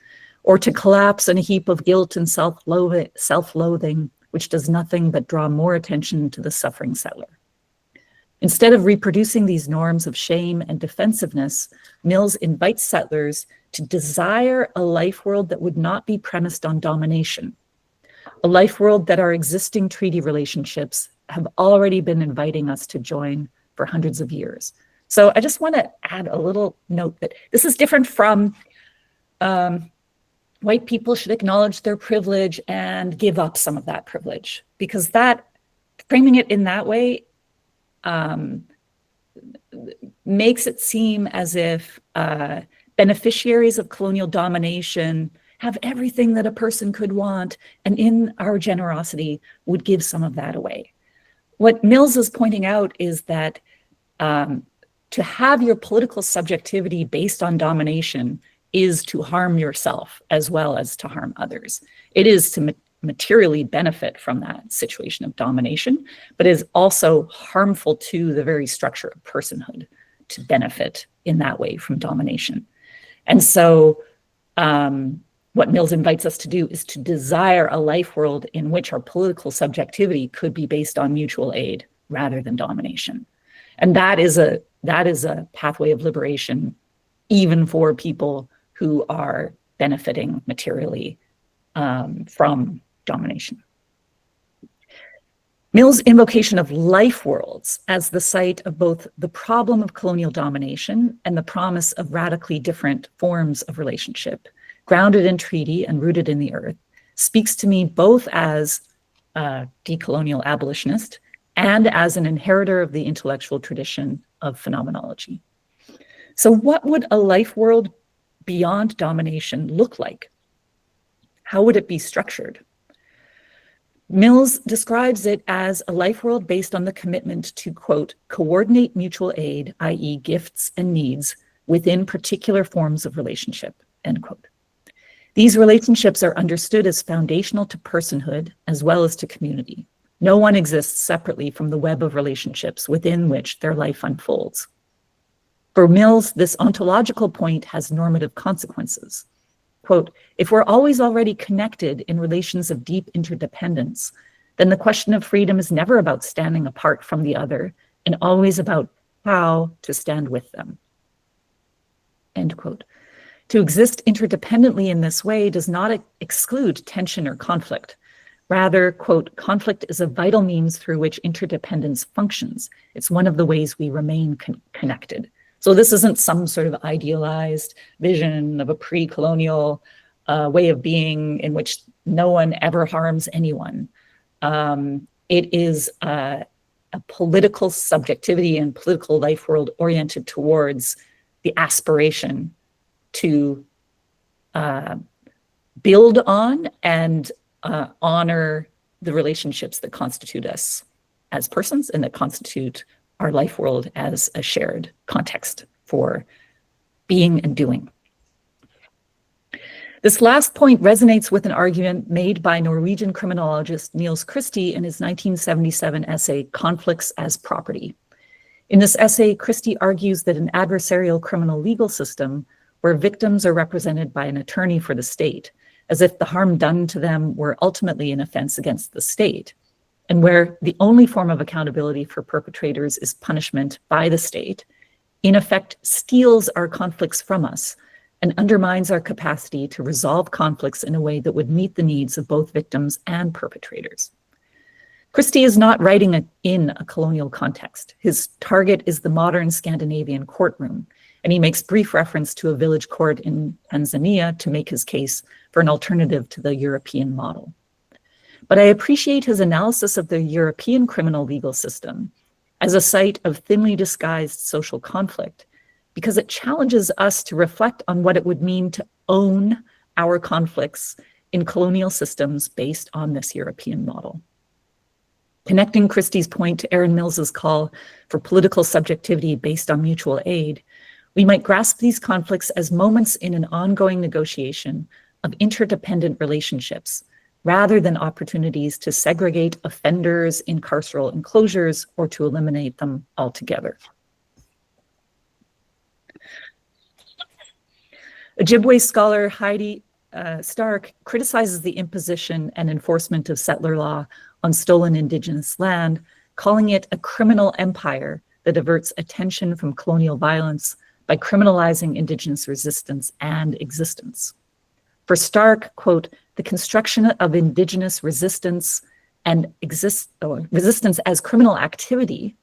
or to collapse in a heap of guilt and self-loathing, which does nothing but draw more attention to the suffering settler. Instead of reproducing these norms of shame and defensiveness, Mills invites settlers to desire a life world that would not be premised on domination, a life world that our existing treaty relationships have already been inviting us to join for hundreds of years. So I just want to add a little note that this is different from white people should acknowledge their privilege and give up some of that privilege, because that, framing it in that way, makes it seem as if beneficiaries of colonial domination have everything that a person could want, and in our generosity would give some of that away. What Mills is pointing out is that to have your political subjectivity based on domination is to harm yourself as well as to harm others. It is to materially benefit from that situation of domination, but is also harmful to the very structure of personhood to benefit in that way from domination. And so what Mills invites us to do is to desire a life world in which our political subjectivity could be based on mutual aid rather than domination. And that is a pathway of liberation, even for people who are benefiting materially from domination. Mills' invocation of life worlds as the site of both the problem of colonial domination and the promise of radically different forms of relationship, grounded in treaty and rooted in the earth, speaks to me both as a decolonial abolitionist and as an inheritor of the intellectual tradition of phenomenology. So what would a life world beyond domination look like? How would it be structured? Mills describes it as a life world based on the commitment to, quote, coordinate mutual aid, i.e. gifts and needs, within particular forms of relationship, end quote. These relationships are understood as foundational to personhood as well as to community. No one exists separately from the web of relationships within which their life unfolds. For Mills, this ontological point has normative consequences. Quote, if we're always already connected in relations of deep interdependence, then the question of freedom is never about standing apart from the other and always about how to stand with them, end quote. To exist interdependently in this way does not exclude tension or conflict. Rather, quote, conflict is a vital means through which interdependence functions. It's one of the ways we remain connected. So this isn't some sort of idealized vision of a pre-colonial way of being in which no one ever harms anyone. It is a political subjectivity and political life world oriented towards the aspiration to build on and honor the relationships that constitute us as persons and that constitute our life world as a shared context for being and doing. This last point resonates with an argument made by Norwegian criminologist Niels Christie in his 1977 essay, Conflicts as Property. In this essay, Christie argues that an adversarial criminal legal system where victims are represented by an attorney for the state, as if the harm done to them were ultimately an offense against the state, and where the only form of accountability for perpetrators is punishment by the state, in effect steals our conflicts from us and undermines our capacity to resolve conflicts in a way that would meet the needs of both victims and perpetrators. Christie is not writing in a colonial context. His target is the modern Scandinavian courtroom, and he makes brief reference to a village court in Tanzania to make his case for an alternative to the European model. But I appreciate his analysis of the European criminal legal system as a site of thinly disguised social conflict, because it challenges us to reflect on what it would mean to own our conflicts in colonial systems based on this European model. Connecting Christie's point to Aaron Mills's call for political subjectivity based on mutual aid, we might grasp these conflicts as moments in an ongoing negotiation of interdependent relationships, rather than opportunities to segregate offenders in carceral enclosures or to eliminate them altogether. Ojibwe scholar Heidi Stark criticizes the imposition and enforcement of settler law on stolen Indigenous land, calling it a criminal empire that averts attention from colonial violence by criminalizing Indigenous resistance and existence. For Stark, quote, the construction of Indigenous resistance and resistance as criminal activity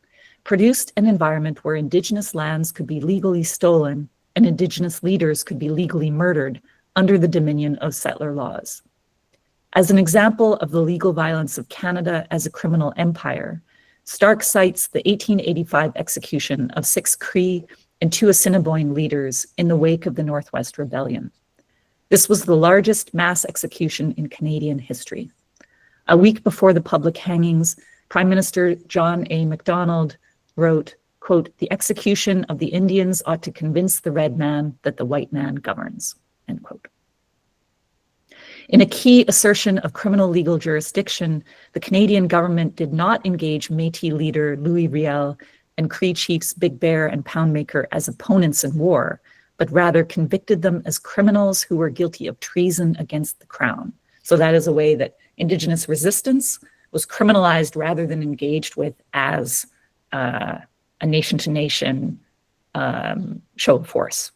produced an environment where Indigenous lands could be legally stolen and Indigenous leaders could be legally murdered under the dominion of settler laws. As an example of the legal violence of Canada as a criminal empire, Stark cites the 1885 execution of 6 Cree and 2 Assiniboine leaders in the wake of the Northwest Rebellion. This was the largest mass execution in Canadian history. A week before the public hangings, Prime Minister John A. Macdonald wrote, quote, the execution of the Indians ought to convince the red man that the white man governs, end quote. In a key assertion of criminal legal jurisdiction, the Canadian government did not engage Métis leader Louis Riel and Cree chiefs Big Bear and Poundmaker as opponents in war, but rather convicted them as criminals who were guilty of treason against the crown. So that is a way that Indigenous resistance was criminalized rather than engaged with as a nation-to-nation show of force.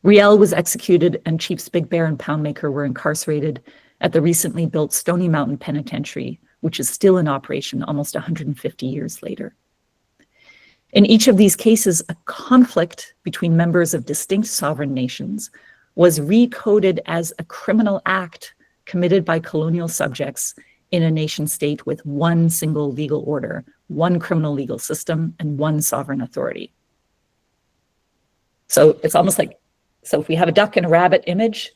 Riel was executed and Chiefs Big Bear and Poundmaker were incarcerated at the recently built Stony Mountain Penitentiary, which is still in operation almost 150 years later. In each of these cases, a conflict between members of distinct sovereign nations was recoded as a criminal act committed by colonial subjects in a nation state with one single legal order, one criminal legal system, and one sovereign authority. So it's almost like, so if we have a duck and a rabbit image,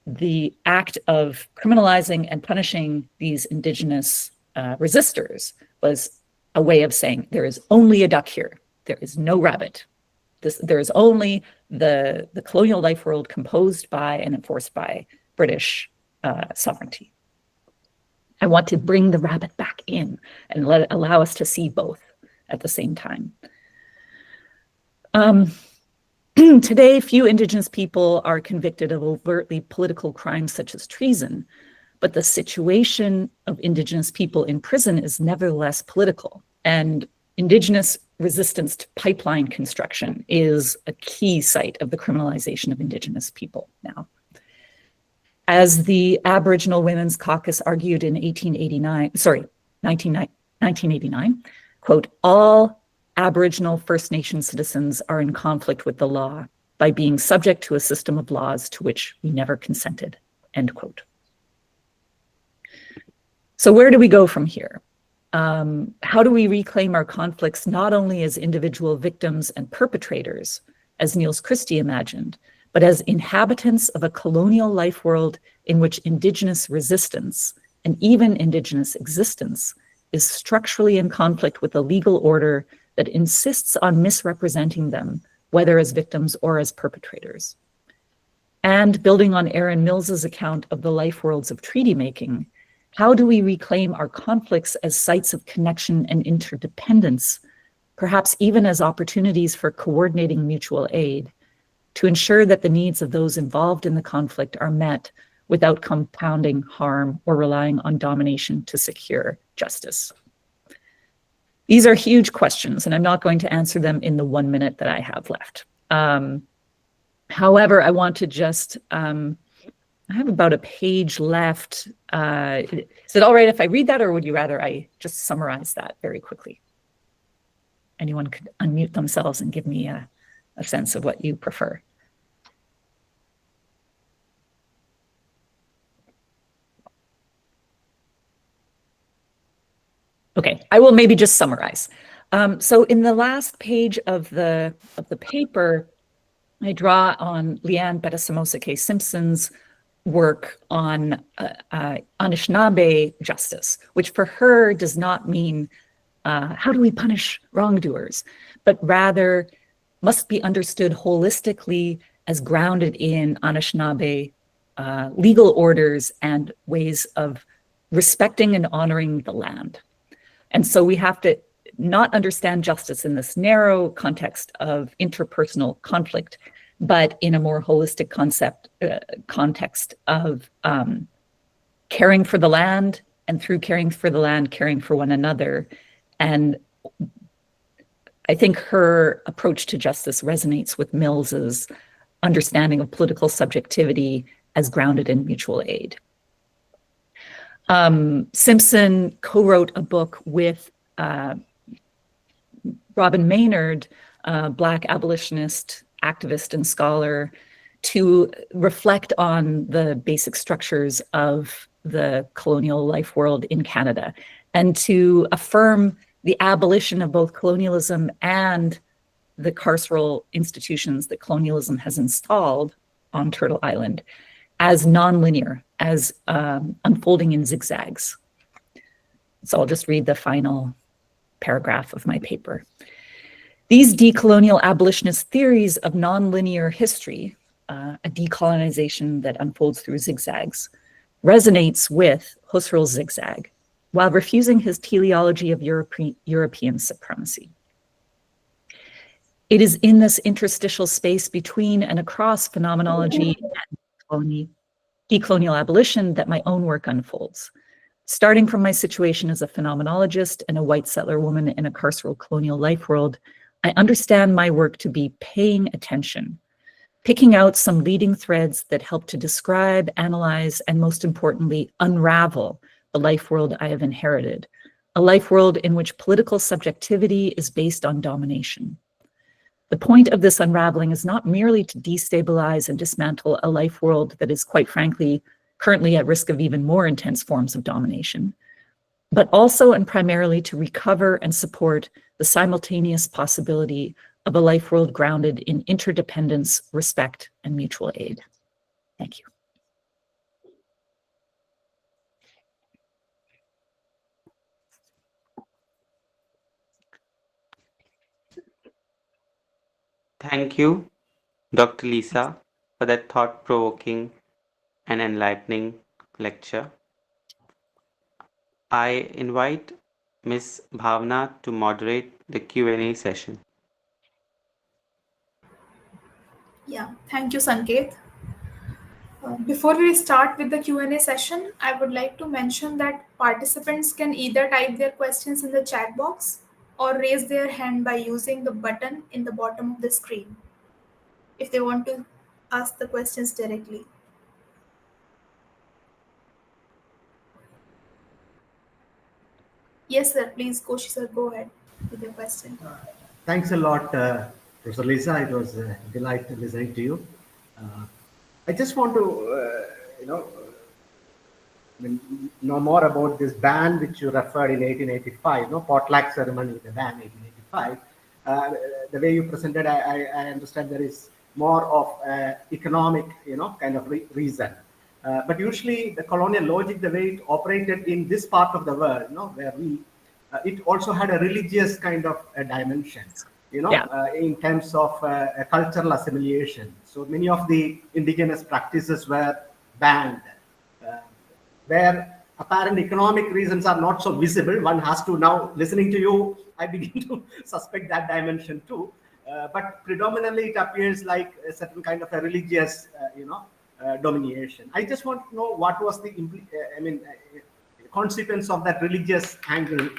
the act of criminalizing and punishing these indigenous resistors was a way of saying there is only a duck here. There is no rabbit. There is only the colonial life world composed by and enforced by British sovereignty. I want to bring the rabbit back in and allow us to see both at the same time. Today, few Indigenous people are convicted of overtly political crimes such as treason, but the situation of Indigenous people in prison is nevertheless political, and Indigenous resistance to pipeline construction is a key site of the criminalization of Indigenous people now. As the Aboriginal Women's Caucus argued in 1989, quote, all Aboriginal First Nation citizens are in conflict with the law by being subject to a system of laws to which we never consented, end quote. So where do we go from here? How do we reclaim our conflicts not only as individual victims and perpetrators, as Niels Christie imagined, but as inhabitants of a colonial life world in which Indigenous resistance and even Indigenous existence is structurally in conflict with a legal order that insists on misrepresenting them, whether as victims or as perpetrators. And building on Aaron Mills's account of the life worlds of treaty making, how do we reclaim our conflicts as sites of connection and interdependence, perhaps even as opportunities for coordinating mutual aid, to ensure that the needs of those involved in the conflict are met without compounding harm or relying on domination to secure justice? These are huge questions, and I'm not going to answer them in the 1 minute that I have left. However, I want to just, I have about a page left. Is it all right if I read that, or would you rather I just summarize that very quickly? Anyone could unmute themselves and give me a sense of what you prefer. Okay, I will maybe just summarize. So in the last page of the paper, I draw on Leanne Bettasamosa Simpson's work on Anishinaabe justice, which for her does not mean how do we punish wrongdoers, but rather must be understood holistically as grounded in Anishinaabe legal orders and ways of respecting and honoring the land. And so we have to not understand justice in this narrow context of interpersonal conflict, but in a more holistic context of caring for the land, and through caring for the land, caring for one another. And I think her approach to justice resonates with Mills's understanding of political subjectivity as grounded in mutual aid. Simpson co-wrote a book with Robin Maynard, Black abolitionist, activist, and scholar, to reflect on the basic structures of the colonial life world in Canada, and to affirm the abolition of both colonialism and the carceral institutions that colonialism has installed on Turtle Island as nonlinear, as unfolding in zigzags. So I'll just read the final paragraph of my paper. These decolonial abolitionist theories of nonlinear history, a decolonization that unfolds through zigzags, resonates with Husserl's zigzag, while refusing his teleology of European supremacy. It is in this interstitial space between and across phenomenology and decolonial abolition that my own work unfolds. Starting from my situation as a phenomenologist and a white settler woman in a carceral colonial life world, I understand my work to be paying attention, picking out some leading threads that help to describe, analyze, and most importantly, unravel the life world I have inherited, a life world in which political subjectivity is based on domination. The point of this unraveling is not merely to destabilize and dismantle a life world that is, quite frankly, currently at risk of even more intense forms of domination, but also and primarily to recover and support the simultaneous possibility of a life world grounded in interdependence, respect, and mutual aid. Thank you. Thank you, Dr. Lisa, for that thought provoking and enlightening lecture. I invite Ms. Bhavna to moderate the Q&A session. Yeah, thank you, Sanket. Before we start with the Q&A session, I would like to mention that participants can either type their questions in the chat box or raise their hand by using the button in the bottom of the screen if they want to ask the questions directly. Yes, sir. Please, Koshi sir, go ahead with your question. Thanks a lot, Professor Lisa. It was a delight listening to you. I just want to, know more about this ban which you referred in 1885, potluck ceremony, the ban 1885. The way you presented, I understand there is more of economic, kind of reason. But usually the colonial logic, the way it operated in this part of the world, where it also had a religious kind of a dimension, in terms of a cultural assimilation. So many of the indigenous practices were banned, where apparent economic reasons are not so visible. One has to now, listening to you, I begin to suspect that dimension too. But predominantly it appears like a certain kind of a religious, domination. I just want to know what was the consequence of that religious angle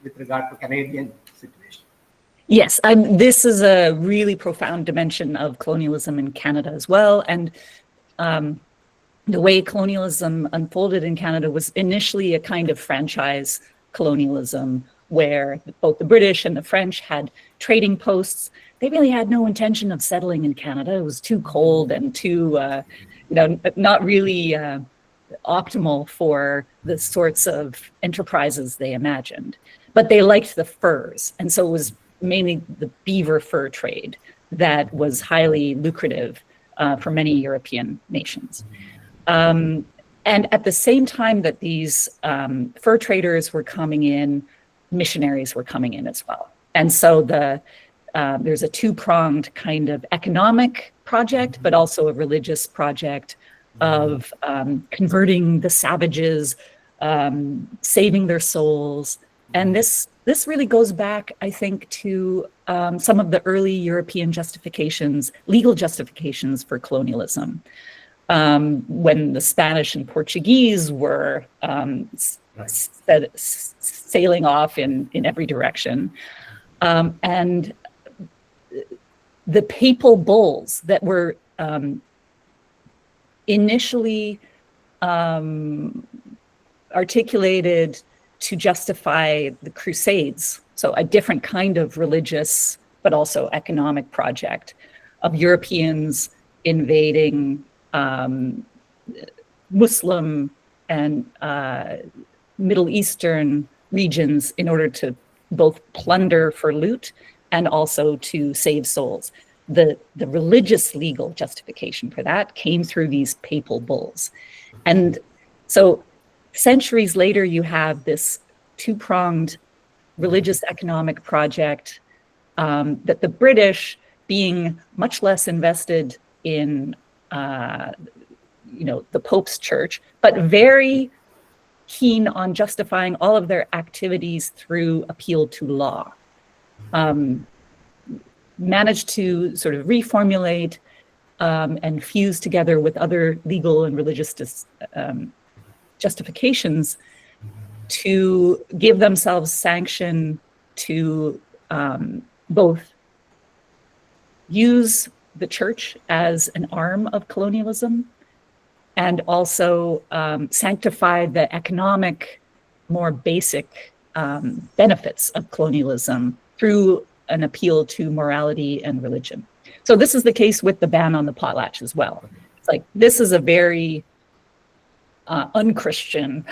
with regard to Canadian situation. Yes, this is a really profound dimension of colonialism in Canada as well. And the way colonialism unfolded in Canada was initially a kind of franchise colonialism where both the British and the French had trading posts. They really had no intention of settling in Canada. It was too cold and too, not really optimal for the sorts of enterprises they imagined. But they liked the furs. And so it was mainly the beaver fur trade that was highly lucrative for many European nations. And at the same time that these fur traders were coming in, missionaries were coming in as well. And so there's a two-pronged kind of economic project, but also a religious project of converting the savages, saving their souls. And this really goes back, I think, to some of the early European justifications, legal justifications for colonialism. When the Spanish and Portuguese were sailing off in every direction. And the papal bulls that were initially articulated to justify the Crusades, so a different kind of religious but also economic project of Europeans invading Muslim and Middle Eastern regions in order to both plunder for loot and also to save souls. The religious legal justification for that came through these papal bulls. And so centuries later, you have this two-pronged religious economic project that the British, being much less invested in the Pope's church, but very keen on justifying all of their activities through appeal to law, managed to sort of reformulate and fuse together with other legal and religious justifications to give themselves sanction to both use the church as an arm of colonialism and also sanctify the economic, more basic benefits of colonialism through an appeal to morality and religion. So this is the case with the ban on the potlatch as well. It's like, this is a very unchristian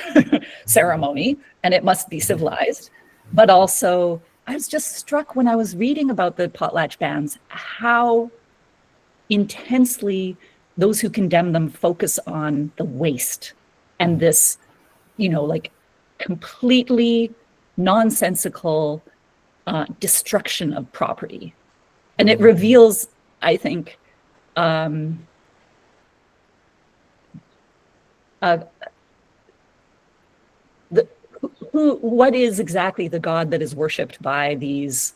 ceremony, and it must be civilized. But also, I was just struck when I was reading about the potlatch bans, how intensely those who condemn them focus on the waste and this, completely nonsensical destruction of property. And it reveals, I think, what is exactly the God that is worshipped by these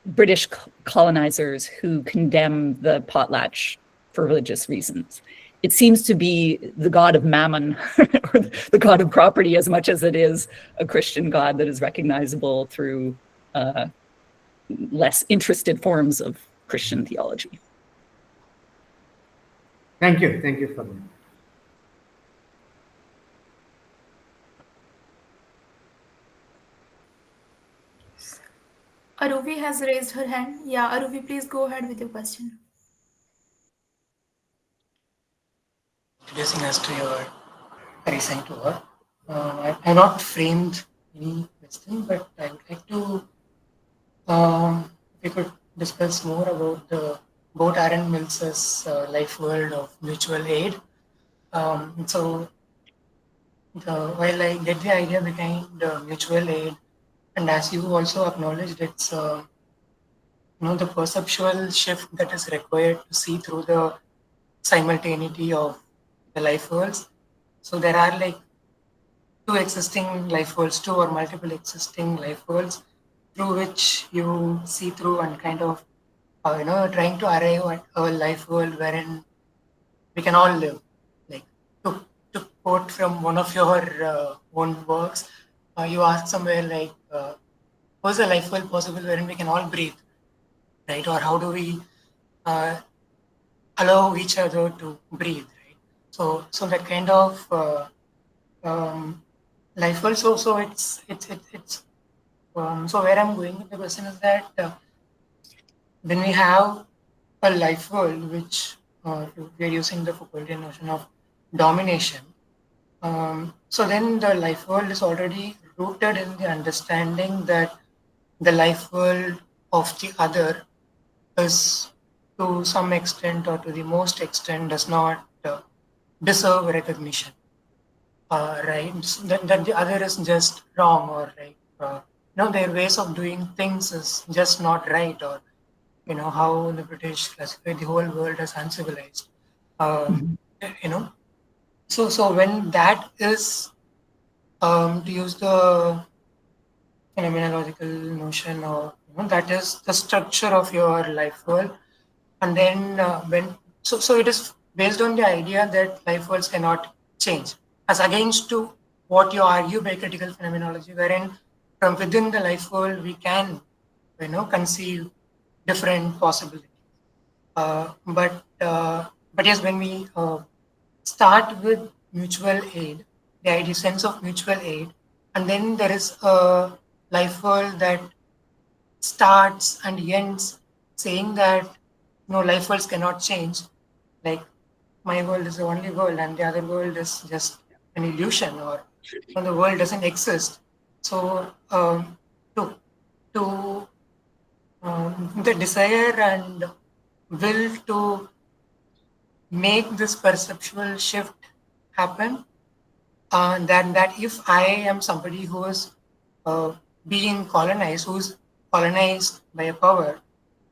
British colonizers who condemn the potlatch for religious reasons. It seems to be the god of mammon, or the god of property, as much as it is a Christian god that is recognizable through less interested forms of Christian theology. Thank you for that. Aruvi has raised her hand. Yeah, Aruvi, please go ahead with your question. Introducing us to your recent work. I have not framed any question, but I would like to, if we could discuss more about both Aaron Mills's life world of mutual aid. So, while I get the idea behind mutual aid, and as you also acknowledged, it's the perceptual shift that is required to see through the simultaneity of the life worlds. So there are like two existing life worlds, two or multiple existing life worlds through which you see through and kind of, trying to arrive at a life world wherein we can all live. Like to quote from one of your own works, you asked somewhere like, was a life world possible wherein we can all breathe, right? Or how do we allow each other to breathe, right? So that kind of life world. So it's so where I'm going with the question is that when we have a life world which we are using the Foucauldian notion of domination, so then the life world is already rooted in the understanding that the life world of the other is to some extent or to the most extent does not deserve recognition, right? That the other is just wrong, or like their ways of doing things is just not right, or how the British classify the whole world as uncivilized. You know, so when that is to use the phenomenological notion, or that is the structure of your life world, and then so it is based on the idea that life worlds cannot change, as against to what you argue by critical phenomenology, wherein from within the life world we can conceive different possibilities. But yes, when we start with mutual aid, the idea sense of mutual aid, and then there is a life world that starts and ends saying that no, life worlds cannot change. Like my world is the only world, and the other world is just an illusion, or the world doesn't exist. So to to the desire and will to make this perceptual shift happen, that if I am somebody who is being colonized, who's colonized by a power,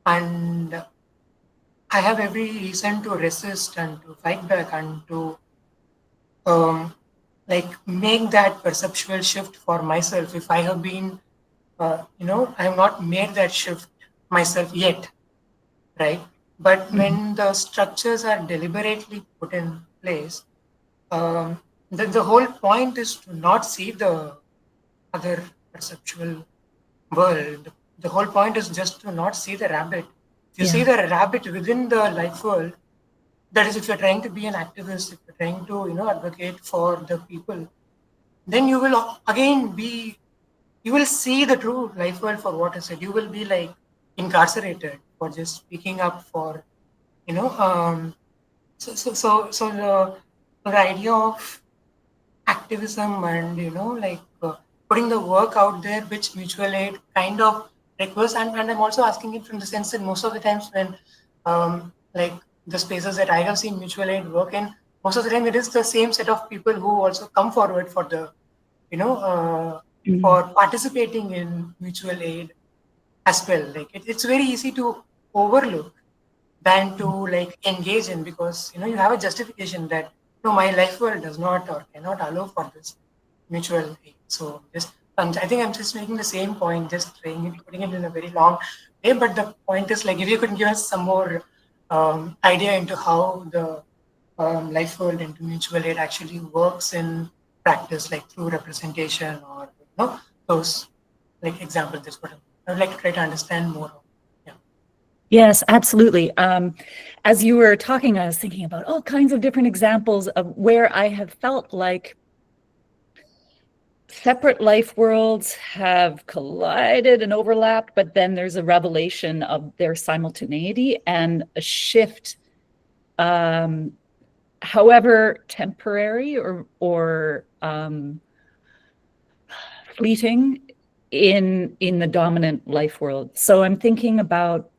and I have every reason to resist and to fight back and to like make that perceptual shift for myself. If I have been, I have not made that shift myself yet, right? But when the structures are deliberately put in place, the whole point is to not see the other perceptual world. The whole point is just to not see the rabbit. If you see the rabbit within the life world, that is, if you're trying to be an activist, if you're trying to advocate for the people, then you will again be, you will see the true life world for what is it. You will be like incarcerated for just speaking up for so the idea of activism and putting the work out there, which mutual aid kind of requires, and I'm also asking it from the sense that most of the times when like the spaces that I have seen mutual aid work in, most of the time it is the same set of people who also come forward for the for participating in mutual aid. as well. Like it's very easy to overlook than to like engage in, because you have a justification that no, my life world does not or cannot allow for this mutual aid. So just I think I'm just making the same point, just putting it in a very long way. But the point is, like, if you could give us some more idea into how the life world into mutual aid actually works in practice, like through representation or those like examples. This what I would like to try to understand more. Yeah. Yes, absolutely. As you were talking, I was thinking about all kinds of different examples of where I have felt like separate life worlds have collided and overlapped, but then there's a revelation of their simultaneity and a shift, however temporary or fleeting in the dominant life world. So I'm thinking about,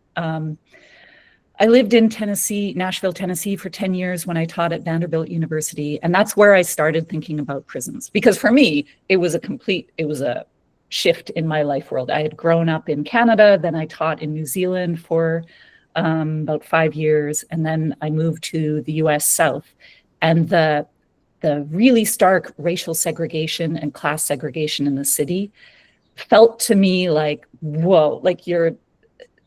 I lived in Tennessee, Nashville, Tennessee for 10 years when I taught at Vanderbilt University. And that's where I started thinking about prisons. Because for me, it was a shift in my life world. I had grown up in Canada, then I taught in New Zealand for about 5 years. And then I moved to the US South. And the really stark racial segregation and class segregation in the city felt to me like, whoa, like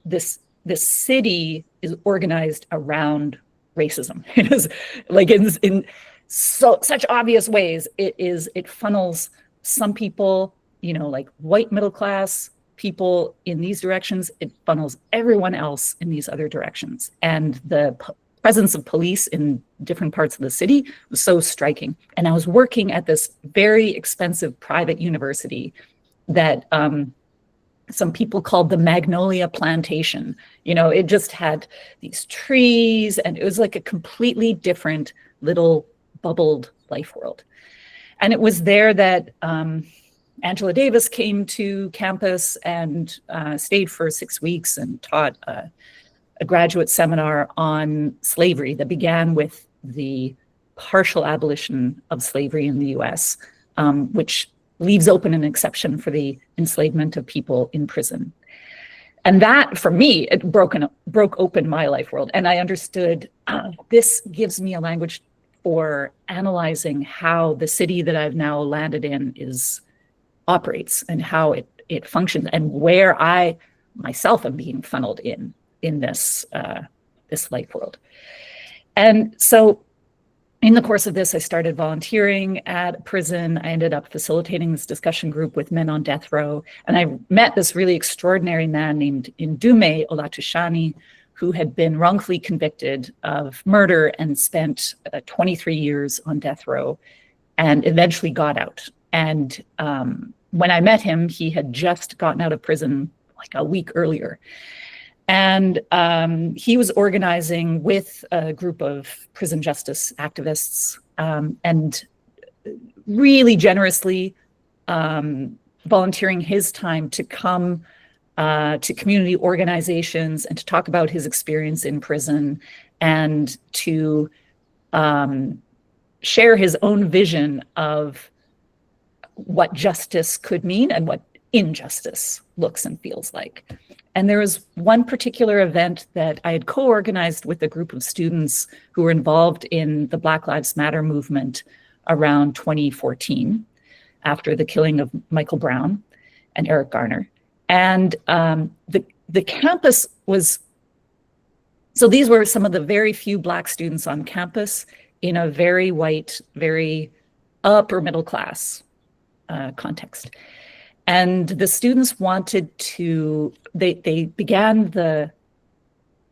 this city is organized around racism. It is like in such obvious ways. It funnels some people, like white middle class people in these directions. It funnels everyone else in these other directions. And the presence of police in different parts of the city was so striking. And I was working at this very expensive private university that some people called the Magnolia Plantation. It just had these trees, and it was like a completely different little bubbled life world. And it was there that Angela Davis came to campus and stayed for 6 weeks and taught a graduate seminar on slavery that began with the partial abolition of slavery in the US, which leaves open an exception for the enslavement of people in prison. And that, for me, it broke open my life world. And I understood this gives me a language for analyzing how the city that I've now landed in operates and how it functions, and where I myself am being funneled in this life world. And so in the course of this, I started volunteering at a prison. I ended up facilitating this discussion group with men on death row. And I met this really extraordinary man named Ndume Olatushani, who had been wrongfully convicted of murder and spent 23 years on death row and eventually got out. And when I met him, he had just gotten out of prison like a week earlier. And he was organizing with a group of prison justice activists and really generously volunteering his time to come to community organizations and to talk about his experience in prison and to share his own vision of what justice could mean and what injustice looks and feels like. And there was one particular event that I had co-organized with a group of students who were involved in the Black Lives Matter movement around 2014, after the killing of Michael Brown and Eric Garner. And the campus was, so these were some of the very few Black students on campus in a very white, very upper middle class context. And the students wanted to, they began the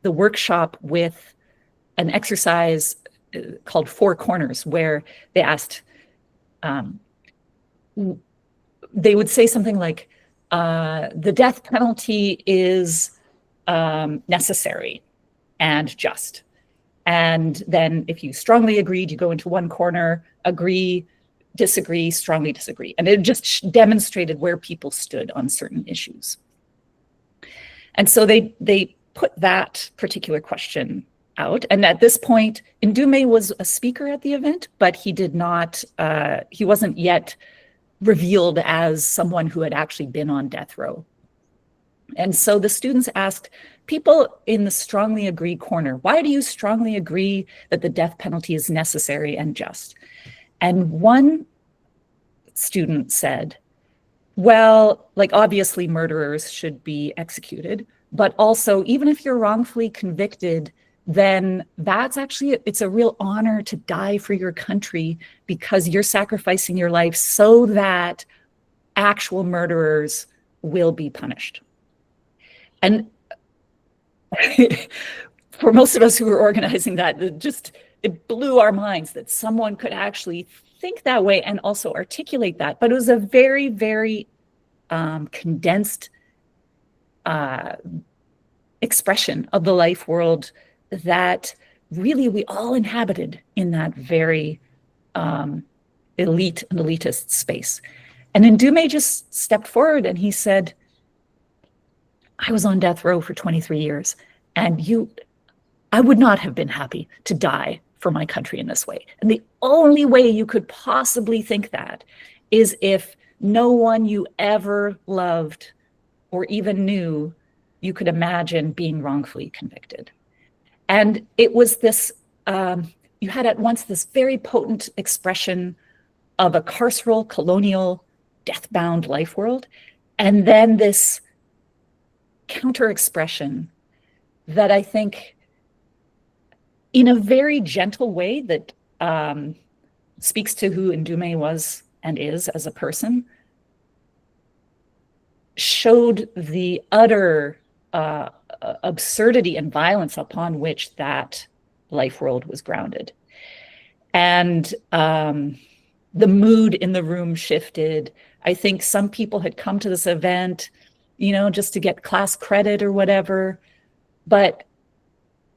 workshop with an exercise called Four Corners, where they asked, they would say something like, the death penalty is necessary and just. And then if you strongly agreed, you go into one corner, agree, disagree, strongly disagree. And it just demonstrated where people stood on certain issues. And so they put that particular question out. And at this point, Ndume was a speaker at the event, but he did not, he wasn't yet revealed as someone who had actually been on death row. And so the students asked people in the strongly agree corner, why do you strongly agree that the death penalty is necessary and just? And one student said, well, like obviously murderers should be executed, but also even if you're wrongfully convicted, then that's actually, it's a real honor to die for your country because you're sacrificing your life so that actual murderers will be punished. And for most of us who were organizing that, it blew our minds that someone could actually think that way and also articulate that. But it was a very, very condensed expression of the life world that really we all inhabited in that very elite and elitist space. And Ndume just stepped forward and he said, I was on death row for 23 years, and I would not have been happy to die for my country in this way. And the only way you could possibly think that is if no one you ever loved or even knew you could imagine being wrongfully convicted. And it was this, you had at once this very potent expression of a carceral, colonial, death-bound life world, and then this counter expression that I think in a very gentle way that speaks to who Ndume was and is as a person, showed the utter absurdity and violence upon which that life world was grounded. And the mood in the room shifted. I think some people had come to this event, just to get class credit or whatever. But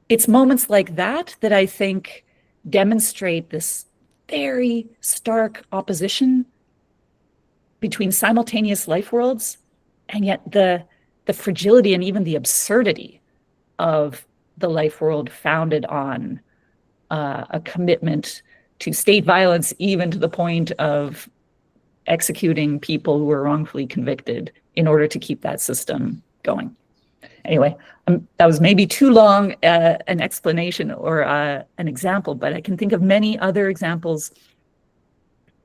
it's moments like that that I think demonstrate this very stark opposition between simultaneous life worlds, and yet the fragility and even the absurdity of the life world founded on a commitment to state violence, even to the point of executing people who were wrongfully convicted in order to keep that system going. Anyway, that was maybe too long an explanation or an example, but I can think of many other examples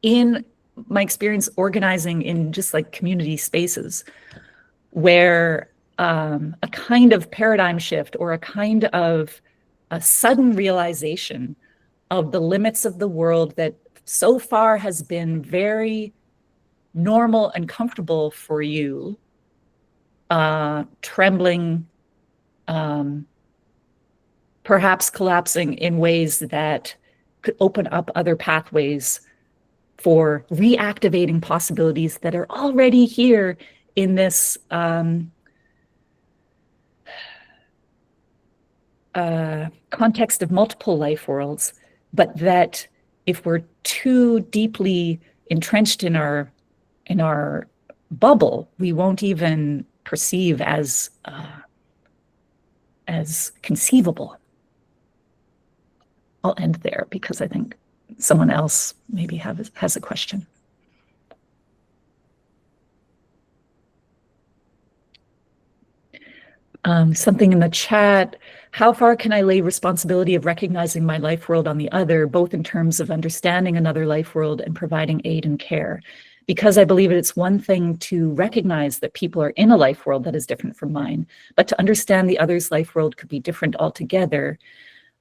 in my experience organizing in just like community spaces where a kind of paradigm shift or a kind of a sudden realization of the limits of the world that so far has been very normal and comfortable for you, trembling, perhaps collapsing in ways that could open up other pathways for reactivating possibilities that are already here in this context of multiple life worlds, but that if we're too deeply entrenched in our bubble, we won't even perceive as conceivable. I'll end there because I think someone else maybe has a question. Something in the chat, how far can I lay responsibility of recognizing my life world on the other, both in terms of understanding another life world and providing aid and care? Because I believe it's one thing to recognize that people are in a life world that is different from mine, but to understand the other's life world could be different altogether.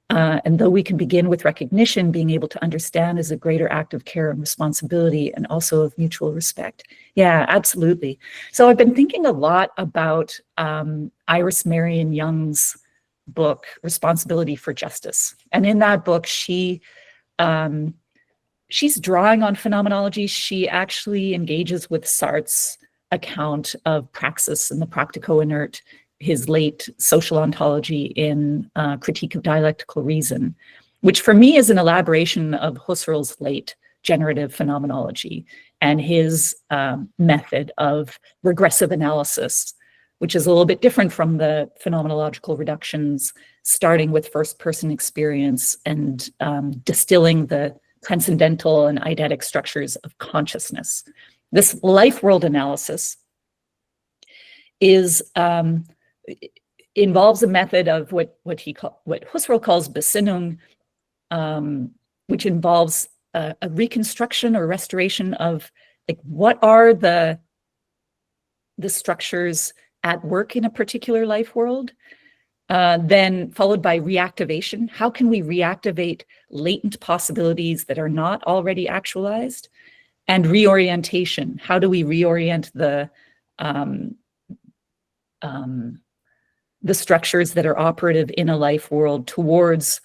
And though we can begin with recognition, being able to understand is a greater act of care and responsibility and also of mutual respect. Yeah, absolutely. So I've been thinking a lot about Iris Marion Young's book, Responsibility for Justice. And in that book, she's drawing on phenomenology. She actually engages with Sartre's account of praxis and the practico inert, his late social ontology in Critique of Dialectical Reason, which for me is an elaboration of Husserl's late generative phenomenology and his method of regressive analysis, which is a little bit different from the phenomenological reductions, starting with first-person experience and distilling the transcendental and eidetic structures of consciousness. This life world analysis is involves a method of what Husserl calls Besinnung, which involves a reconstruction or restoration of like what are the structures at work in a particular life world, then followed by reactivation. How can we reactivate latent possibilities that are not already actualized? And reorientation. How do we reorient the structures that are operative in a life world towards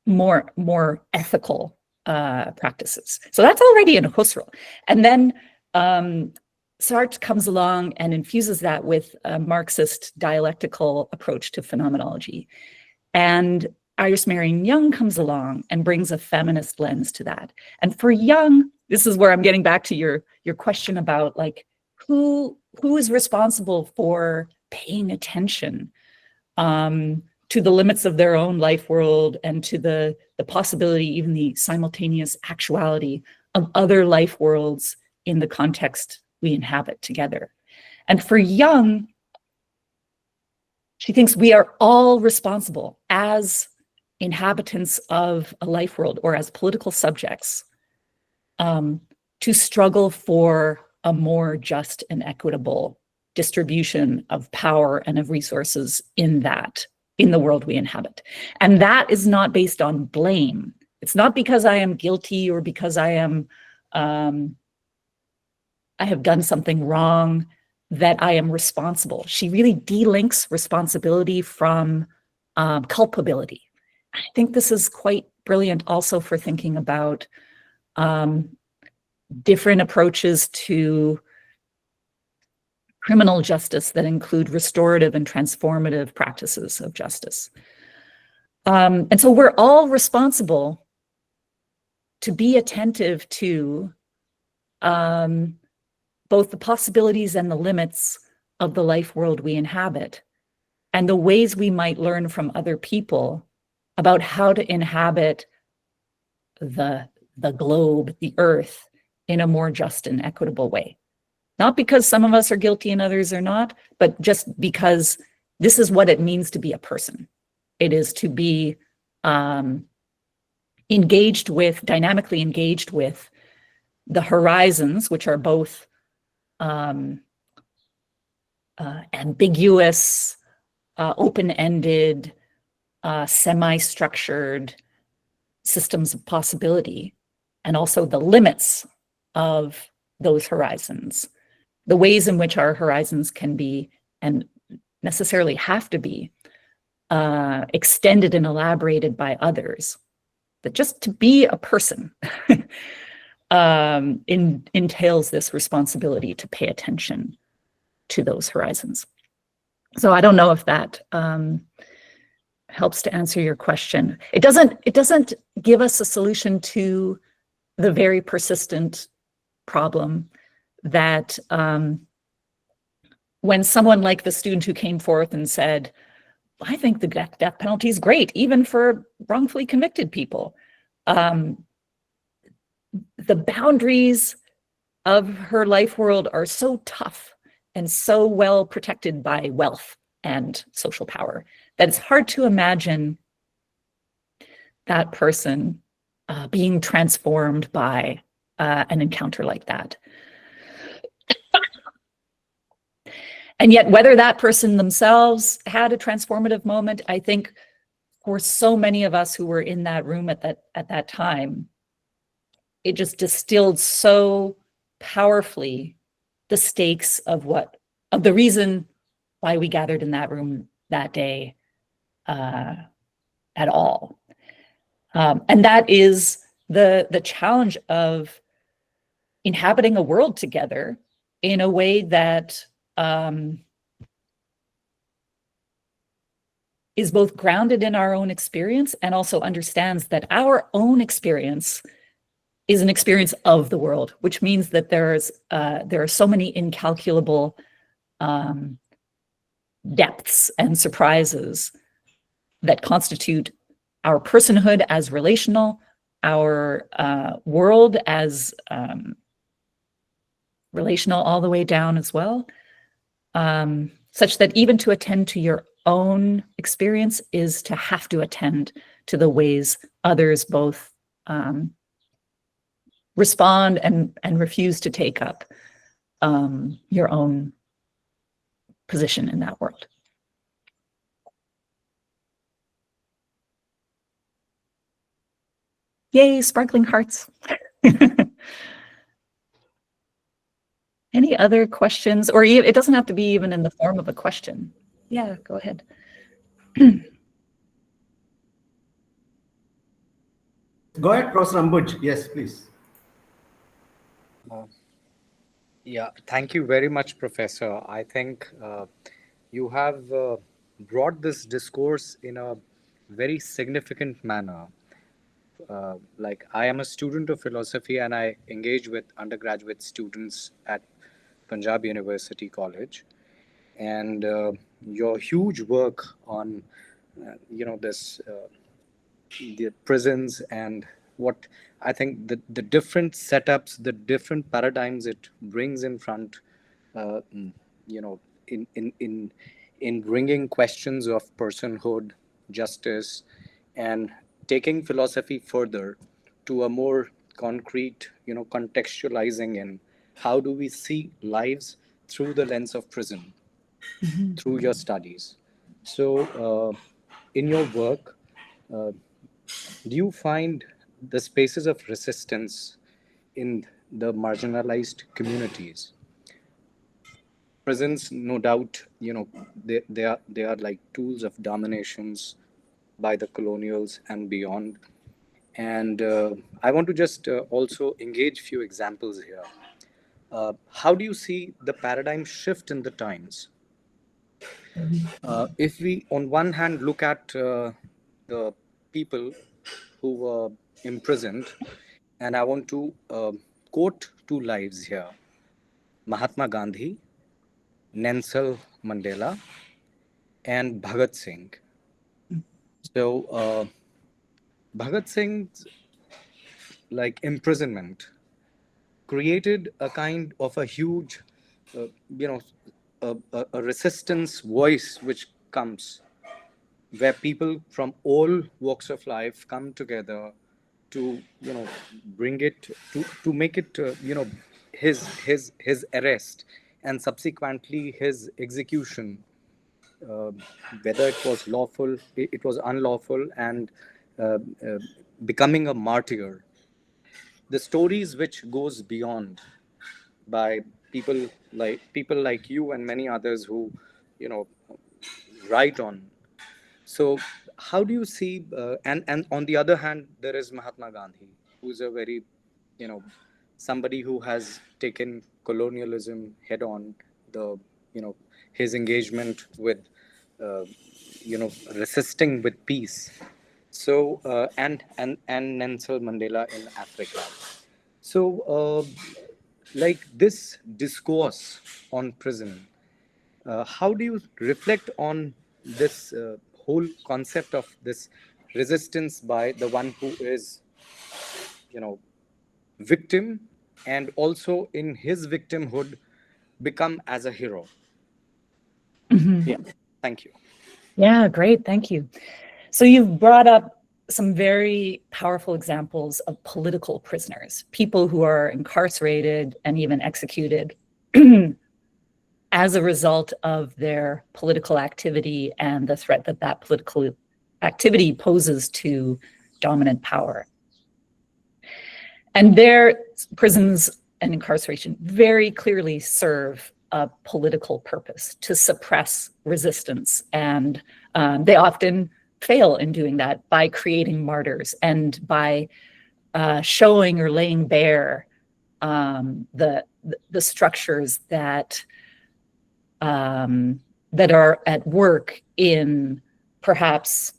more ethical practices? So that's already in Husserl. And then Sartre comes along and infuses that with a Marxist dialectical approach to phenomenology. And Iris Marion Young comes along and brings a feminist lens to that. And for Young, this is where I'm getting back to your question about like who is responsible for paying attention to the limits of their own life world and to the possibility, even the simultaneous actuality of other life worlds in the context we inhabit together. And for Young, she thinks we are all responsible as inhabitants of a life world or as political subjects to struggle for a more just and equitable distribution of power and of resources in the world we inhabit. And that is not based on blame. It's not because I am guilty or because I have done something wrong that I am responsible. She really delinks responsibility from culpability. I think this is quite brilliant also for thinking about different approaches to criminal justice that include restorative and transformative practices of justice. And so we're all responsible to be attentive to both the possibilities and the limits of the life world we inhabit, and the ways we might learn from other people about how to inhabit the globe, the earth, in a more just and equitable way. Not because some of us are guilty and others are not, but just because this is what it means to be a person. It is to be dynamically engaged with the horizons, which are both ambiguous, open-ended, semi-structured systems of possibility, and also the limits of those horizons, the ways in which our horizons can be and necessarily have to be extended and elaborated by others. But just to be a person entails this responsibility to pay attention to those horizons. So I don't know if that helps to answer your question. It doesn't give us a solution to the very persistent problem that when someone like the student who came forth and said, I think the death penalty is great, even for wrongfully convicted people. The boundaries of her life world are so tough and so well protected by wealth and social power that it's hard to imagine that person being transformed by an encounter like that. And yet, whether that person themselves had a transformative moment, I think for so many of us who were in that room at that time, it just distilled so powerfully the stakes of the reason why we gathered in that room that day at all. And that is the challenge of inhabiting a world together in a way that is both grounded in our own experience and also understands that our own experience is an experience of the world, which means that there are so many incalculable depths and surprises that constitute our personhood as relational, our world as relational all the way down as well, such that even to attend to your own experience is to have to attend to the ways others both respond and refuse to take up your own position in that world. Yay, sparkling hearts. Any other questions? Or it doesn't have to be even in the form of a question. Yeah, go ahead. Go ahead, Professor Ambuj. Yes, please. Yeah, thank you very much, Professor. I think you have brought this discourse in a very significant manner. Like, I am a student of philosophy and I engage with undergraduate students at Punjab University College. And your huge work on, this the prisons and what I think the different setups, the different paradigms it brings in front, you know, in bringing questions of personhood, justice, and taking philosophy further to a more concrete, contextualizing in how do we see lives through the lens of prison, through your studies. So, in your work, uh, do you find the spaces of resistance in the marginalized communities? Prisons, no doubt, they are like tools of dominations by the colonials and beyond. And I want to just also engage few examples here. How do you see the paradigm shift in the times? If we, on one hand, look at the people who were imprisoned, and I want to quote two lives here: Mahatma Gandhi, Nelson Mandela, and Bhagat Singh. So, Bhagat Singh's imprisonment created a kind of a huge, uh, you know, a resistance voice which comes where people from all walks of life come together to bring it to make it his arrest and subsequently his execution, uh, whether it was lawful, it was unlawful, and uh, uh, becoming a martyr. The stories which goes beyond by people like you and many others who you know write on. So, how do you see? And on the other hand, there is Mahatma Gandhi, who's a very, somebody who has taken colonialism head on. The his engagement with, uh, resisting with peace. So and Nelson Mandela in Africa. So, this discourse on prison, how do you reflect on this whole concept of this resistance by the one who is, victim, and also in his victimhood become as a hero? Yeah, thank you. Yeah, great. Thank you. So you've brought up some very powerful examples of political prisoners, people who are incarcerated and even executed as a result of their political activity and the threat that that political activity poses to dominant power. And their prisons and incarceration very clearly serve a political purpose to suppress resistance. And they often fail in doing that by creating martyrs and by showing or laying bare the structures that that are at work in perhaps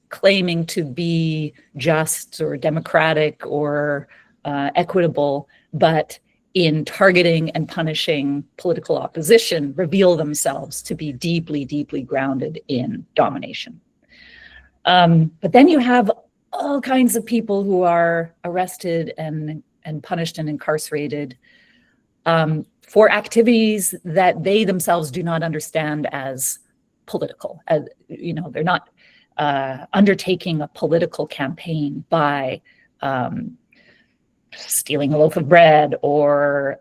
claiming to be just or democratic or equitable, but in targeting and punishing political opposition, reveal themselves to be deeply, deeply grounded in domination. But then you have all kinds of people who are arrested and punished and incarcerated for activities that they themselves do not understand as political. As, you know, they're not undertaking a political campaign by stealing a loaf of bread or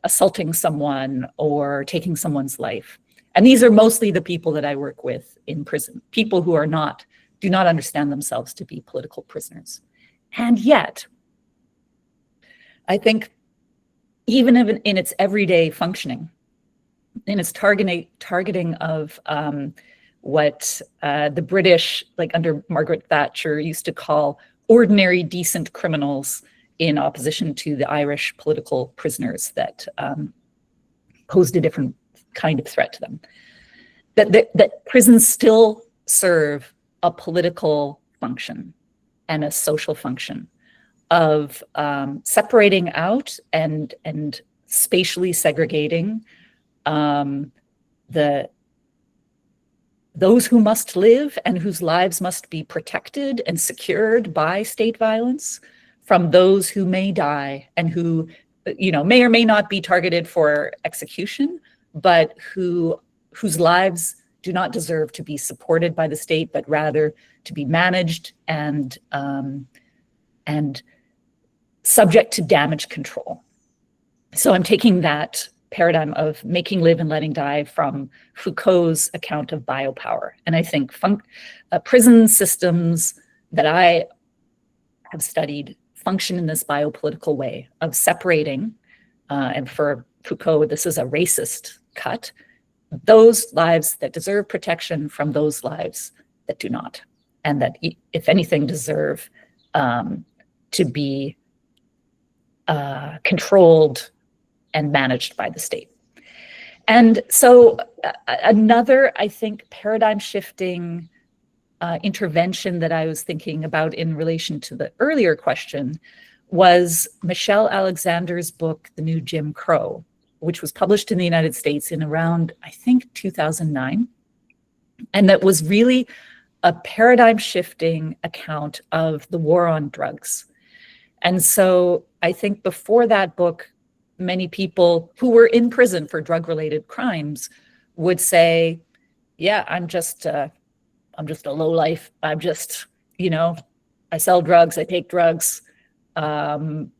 assaulting someone or taking someone's life. And these are mostly the people that I work with in prison, people who do not understand themselves to be political prisoners. And yet, I think even in its everyday functioning, in its targeting of what the British, like under Margaret Thatcher, used to call ordinary decent criminals, in opposition to the Irish political prisoners that posed a different kind of threat to them. That prisons still serve a political function and a social function of separating out and spatially segregating those who must live and whose lives must be protected and secured by state violence from those who may die and who, you know, may or may not be targeted for execution, but whose lives do not deserve to be supported by the state, but rather to be managed and subject to damage control. So I'm taking that paradigm of making live and letting die from Foucault's account of biopower. And I think prison systems that I have studied function in this biopolitical way of separating, and for Foucault, this is a racist cut, those lives that deserve protection from those lives that do not, and that, if anything, deserve to be controlled and managed by the state. And so another, I think, paradigm shifting intervention that I was thinking about in relation to the earlier question was Michelle Alexander's book, The New Jim Crow, which was published in the United States in around, I think, 2009. And that was really a paradigm shifting account of the war on drugs. And so I think before that book, many people who were in prison for drug-related crimes would say, yeah, I'm just a lowlife. I'm just, you know, I sell drugs, I take drugs. I'm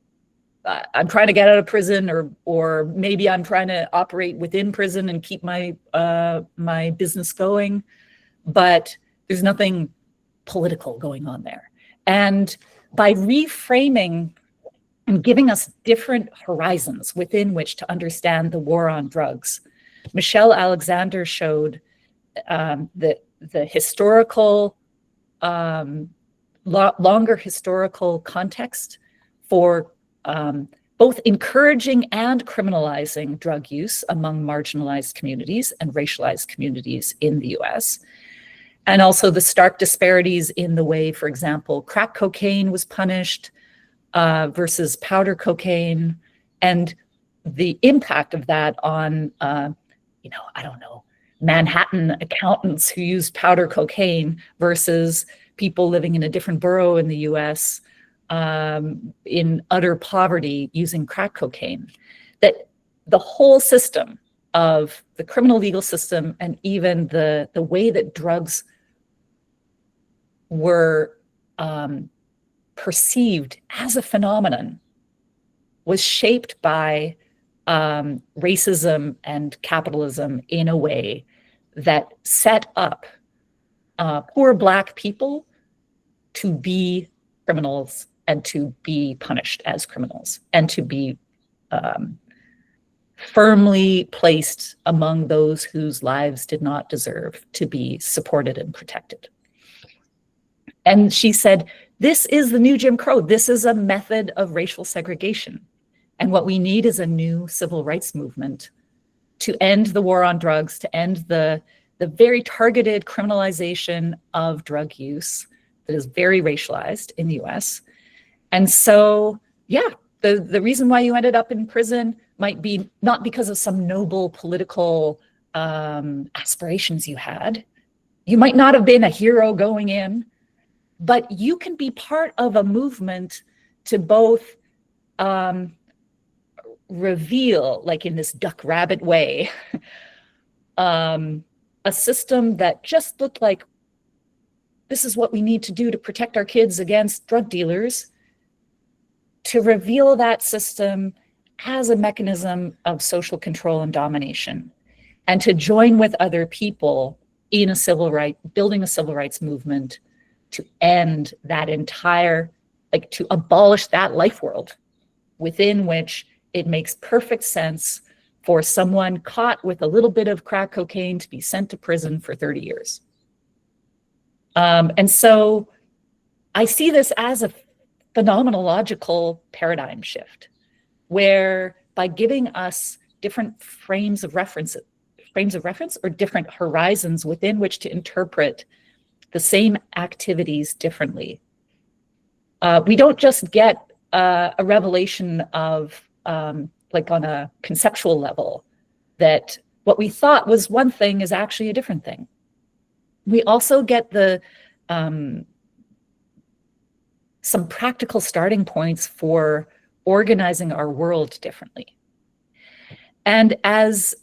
trying to get out of prison, or maybe I'm trying to operate within prison and keep my my business going, but there's nothing political going on there. And by reframing and giving us different horizons within which to understand the war on drugs, Michelle Alexander showed the historical, longer historical context for both encouraging and criminalizing drug use among marginalized communities and racialized communities in the US. And also the stark disparities in the way, for example, crack cocaine was punished versus powder cocaine, and the impact of that on, you know, I don't know, Manhattan accountants who used powder cocaine versus people living in a different borough in the US in utter poverty using crack cocaine. That the whole system of the criminal legal system and even the way that drugs were perceived as a phenomenon was shaped by racism and capitalism in a way that set up poor Black people to be criminals and to be punished as criminals and to be firmly placed among those whose lives did not deserve to be supported and protected. And she said, this is the new Jim Crow. This is a method of racial segregation. And what we need is a new civil rights movement to end the war on drugs, to end the very targeted criminalization of drug use that is very racialized in the US. And so, yeah, the reason why you ended up in prison might be not because of some noble political aspirations you had. You might not have been a hero going in, but you can be part of a movement to both reveal, like in this duck rabbit way, a system that just looked like this is what we need to do to protect our kids against drug dealers, to reveal that system as a mechanism of social control and domination, and to join with other people in building a civil rights movement to end that entire, like to abolish that life world within which it makes perfect sense for someone caught with a little bit of crack cocaine to be sent to prison for 30 years. And so I see this as a phenomenological paradigm shift, where by giving us different frames of reference or different horizons within which to interpret the same activities differently, we don't just get a revelation of, like on a conceptual level, that what we thought was one thing is actually a different thing. We also get the some practical starting points for organizing our world differently. And as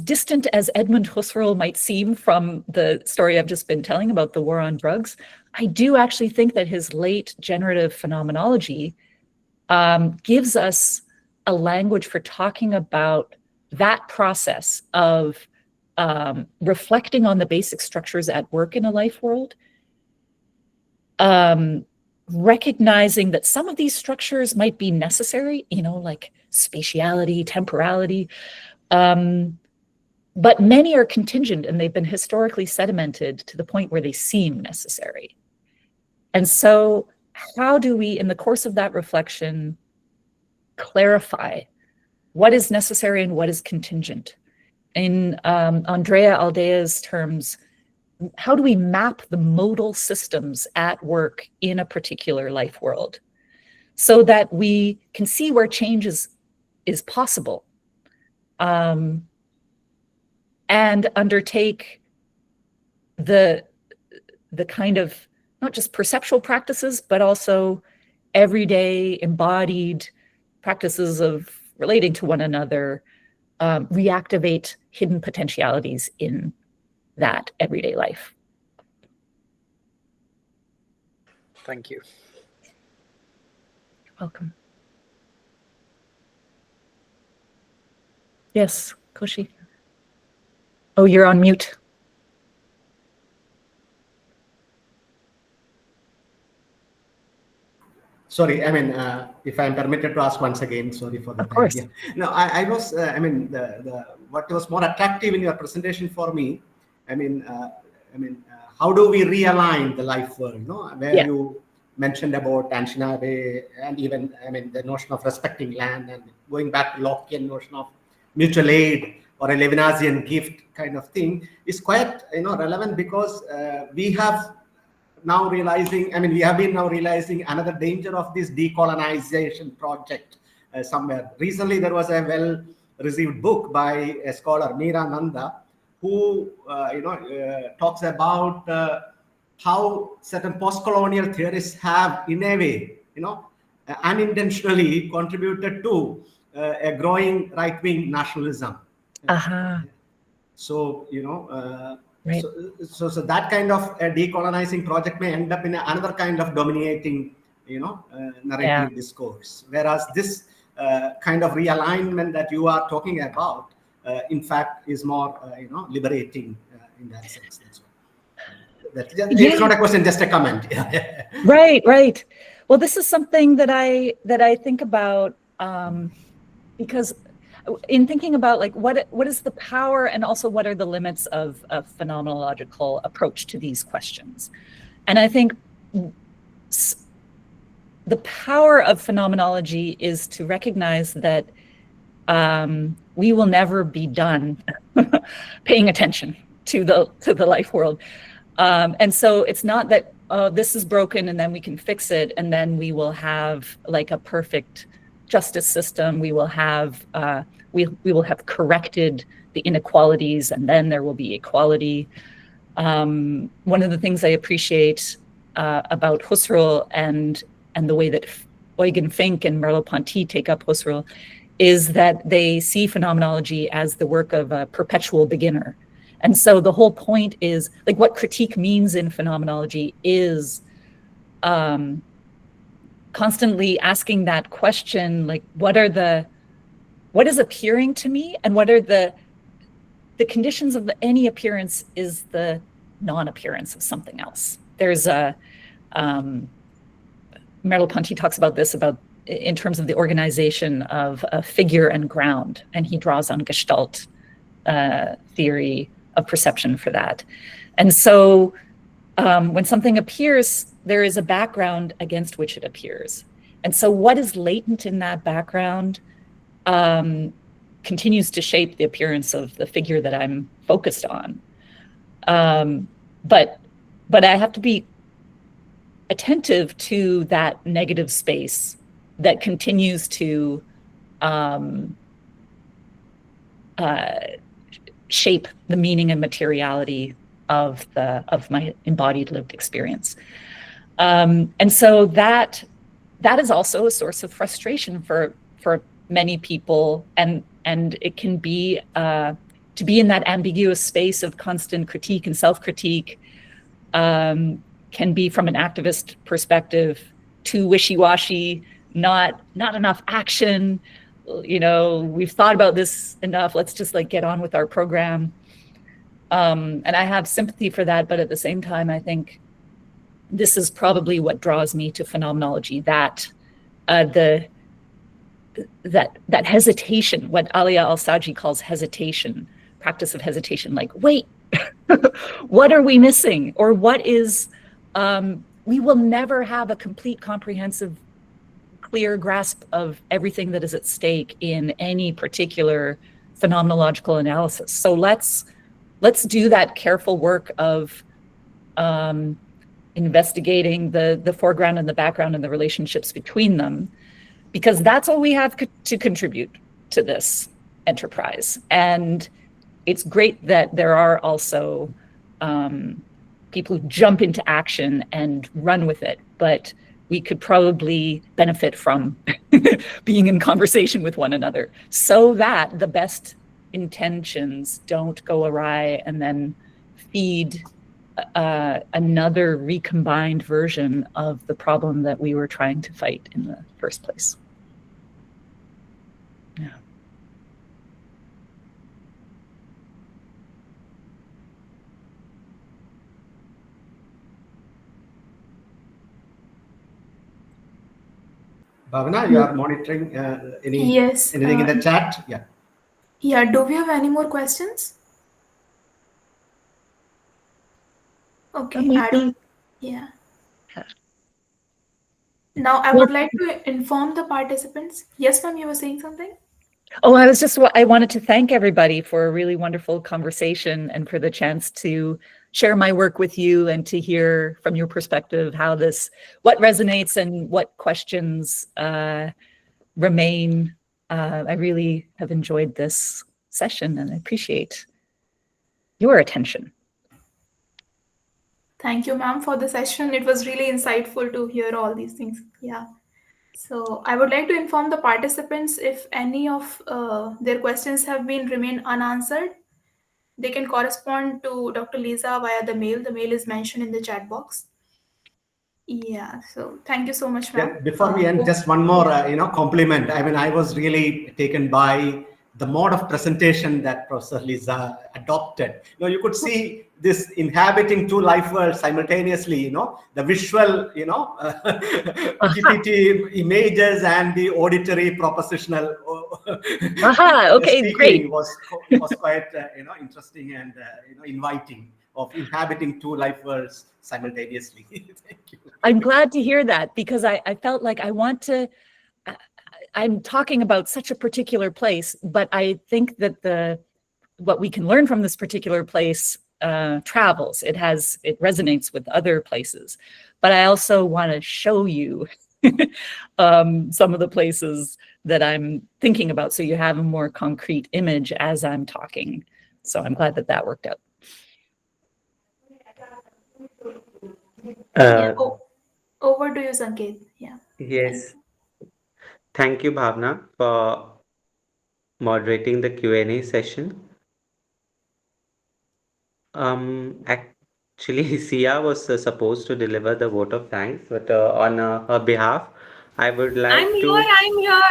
distant as Edmund Husserl might seem from the story I've just been telling about the war on drugs, I do actually think that his late generative phenomenology gives us a language for talking about that process of reflecting on the basic structures at work in a life world, recognizing that some of these structures might be necessary, like spatiality, temporality, but many are contingent, and they've been historically sedimented to the point where they seem necessary. And so how do we, in the course of that reflection, clarify what is necessary and what is contingent? In Andrea Aldea's terms, how do we map the modal systems at work in a particular life world so that we can see where change is possible, and undertake the kind of not just perceptual practices, but also everyday embodied practices of relating to one another, reactivate hidden potentialities in that everyday life. Thank you. You're welcome. Yes, Koshi. Oh, you're on mute. Sorry, I mean, if I'm permitted to ask once again, sorry for the Of course. Yeah. No, I was, I mean, what was more attractive in your presentation for me, how do we realign the life world, where Yeah. you mentioned about Anishinaabe and even, the notion of respecting land and going back to Lockean notion of mutual aid or a Levinasian gift kind of thing is quite, relevant, because we have now realizing, we have been now realizing another danger of this decolonization project somewhere. Recently, there was a well-received book by a scholar, Meera Nanda, who, talks about how certain post-colonial theorists have, in a way, unintentionally contributed to a growing right-wing nationalism. So, Right. So that kind of a decolonizing project may end up in another kind of dominating, narrative discourse. Whereas this kind of realignment that you are talking about, in fact, is more, liberating in that sense. It's not a question, just a comment. Right. Well, this is something that I think about, because in thinking about like what is the power and also what are the limits of a phenomenological approach to these questions. And I think the power of phenomenology is to recognize that we will never be done paying attention to the life world. And so it's not that this is broken and then we can fix it and then we will have like a perfect justice system. We will have we will have corrected the inequalities and then there will be equality. One of the things I appreciate about Husserl and the way that Eugen Fink and Merleau-Ponty take up Husserl is that they see phenomenology as the work of a perpetual beginner. And so the whole point is, like, what critique means in phenomenology is constantly asking that question, like, what is appearing to me, and what are the conditions of any appearance is the non-appearance of something else. There's a Merleau-Ponty talks about this in terms of the organization of a figure and ground, and he draws on Gestalt theory of perception for that. And so when something appears, there is a background against which it appears. And so what is latent in that background continues to shape the appearance of the figure that I'm focused on. But I have to be attentive to that negative space that continues to shape the meaning and materiality of my embodied lived experience. And so that is also a source of frustration for many people, and it can be to be in that ambiguous space of constant critique and self-critique can be, from an activist perspective, too wishy-washy, not enough action. You know, we've thought about this enough, let's just like get on with our program. And I have sympathy for that, but at the same time, I think this is probably what draws me to phenomenology, that that hesitation, what Alia Al-Saji calls hesitation, practice of hesitation, like, wait, what are we missing? Or what is, we will never have a complete, comprehensive, clear grasp of everything that is at stake in any particular phenomenological analysis. So let's do that careful work of investigating the foreground and the background and the relationships between them, because that's all we have to contribute to this enterprise. And it's great that there are also people who jump into action and run with it, but we could probably benefit from being in conversation with one another so that the best intentions don't go awry and then feed another recombined version of the problem that we were trying to fight in the first place. Yeah. Bhavana, you are monitoring Yes. anything in the chat? Yeah. Yeah, do we have any more questions? Okay, I don't. Yeah. Now I would like to inform the participants. Yes, ma'am, you were saying something? Oh, I wanted to thank everybody for a really wonderful conversation and for the chance to share my work with you and to hear from your perspective what resonates and what questions remain. I really have enjoyed this session and I appreciate your attention. Thank you, ma'am, for the session. It was really insightful to hear all these things. Yeah. So I would like to inform the participants, if any of their questions have remained unanswered, they can correspond to Dr. Lisa via the mail. The mail is mentioned in the chat box. Yeah. So thank you so much, ma'am. Yeah, before we end, just one more, compliment. I mean, I was really taken by the mode of presentation that Professor Lisa adopted. You could see this inhabiting two life worlds simultaneously, the visual, GPT images and the auditory propositional Okay, speaking great. was quite, interesting and, inviting, of inhabiting two life worlds simultaneously. Thank you. I'm glad to hear that, because I felt like I'm talking about such a particular place, but I think that what we can learn from this particular place travels. It resonates with other places. But I also want to show you some of the places that I'm thinking about, so you have a more concrete image as I'm talking. So I'm glad that worked out. Over to you, Sanket. Yeah. Yes. Thank you, Bhavna, for moderating the Q&A session. Actually, Sia was supposed to deliver the vote of thanks, but on her behalf, I would I'm like here, to. I'm here.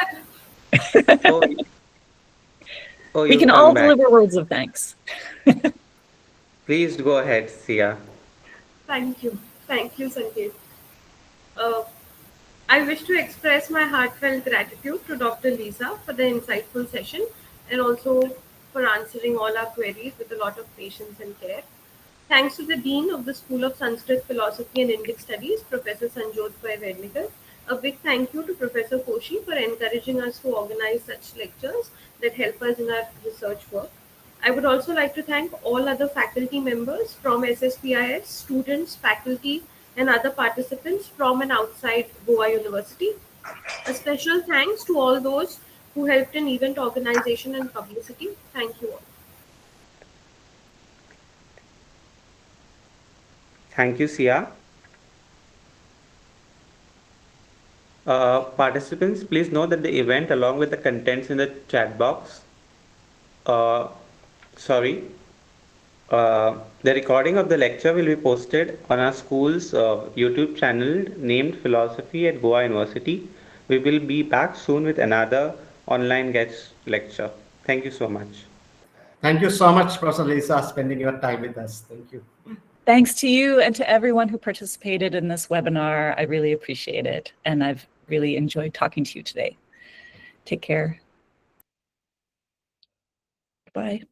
Oh, oh, We you can come all back. deliver words of thanks. Please go ahead, Sia. Thank you. Thank you, Sanket. Uh, I wish to express my heartfelt gratitude to Dr. Lisa for the insightful session and also for answering all our queries with a lot of patience and care. Thanks to the Dean of the School of Sanskrit Philosophy and Indic Studies, Professor Sanjot Vernikar. A big thank you to Professor Koshi for encouraging us to organize such lectures that help us in our research work. I would also like to thank all other faculty members from SSPIS, students, faculty, and other participants from and outside Goa University. A special thanks to all those who helped in event organization and publicity. Thank you all. Thank you, Sia. Participants, please know that the event, along with the contents in the chat box, uh, sorry, the recording of the lecture will be posted on our school's YouTube channel named Philosophy at Goa University. We will be back soon with another online guest lecture. Thank you so much. Thank you so much, Professor Lisa, spending your time with us. Thank you. Thanks to you and to everyone who participated in this webinar. I really appreciate it. And I've really enjoyed talking to you today. Take care. Bye.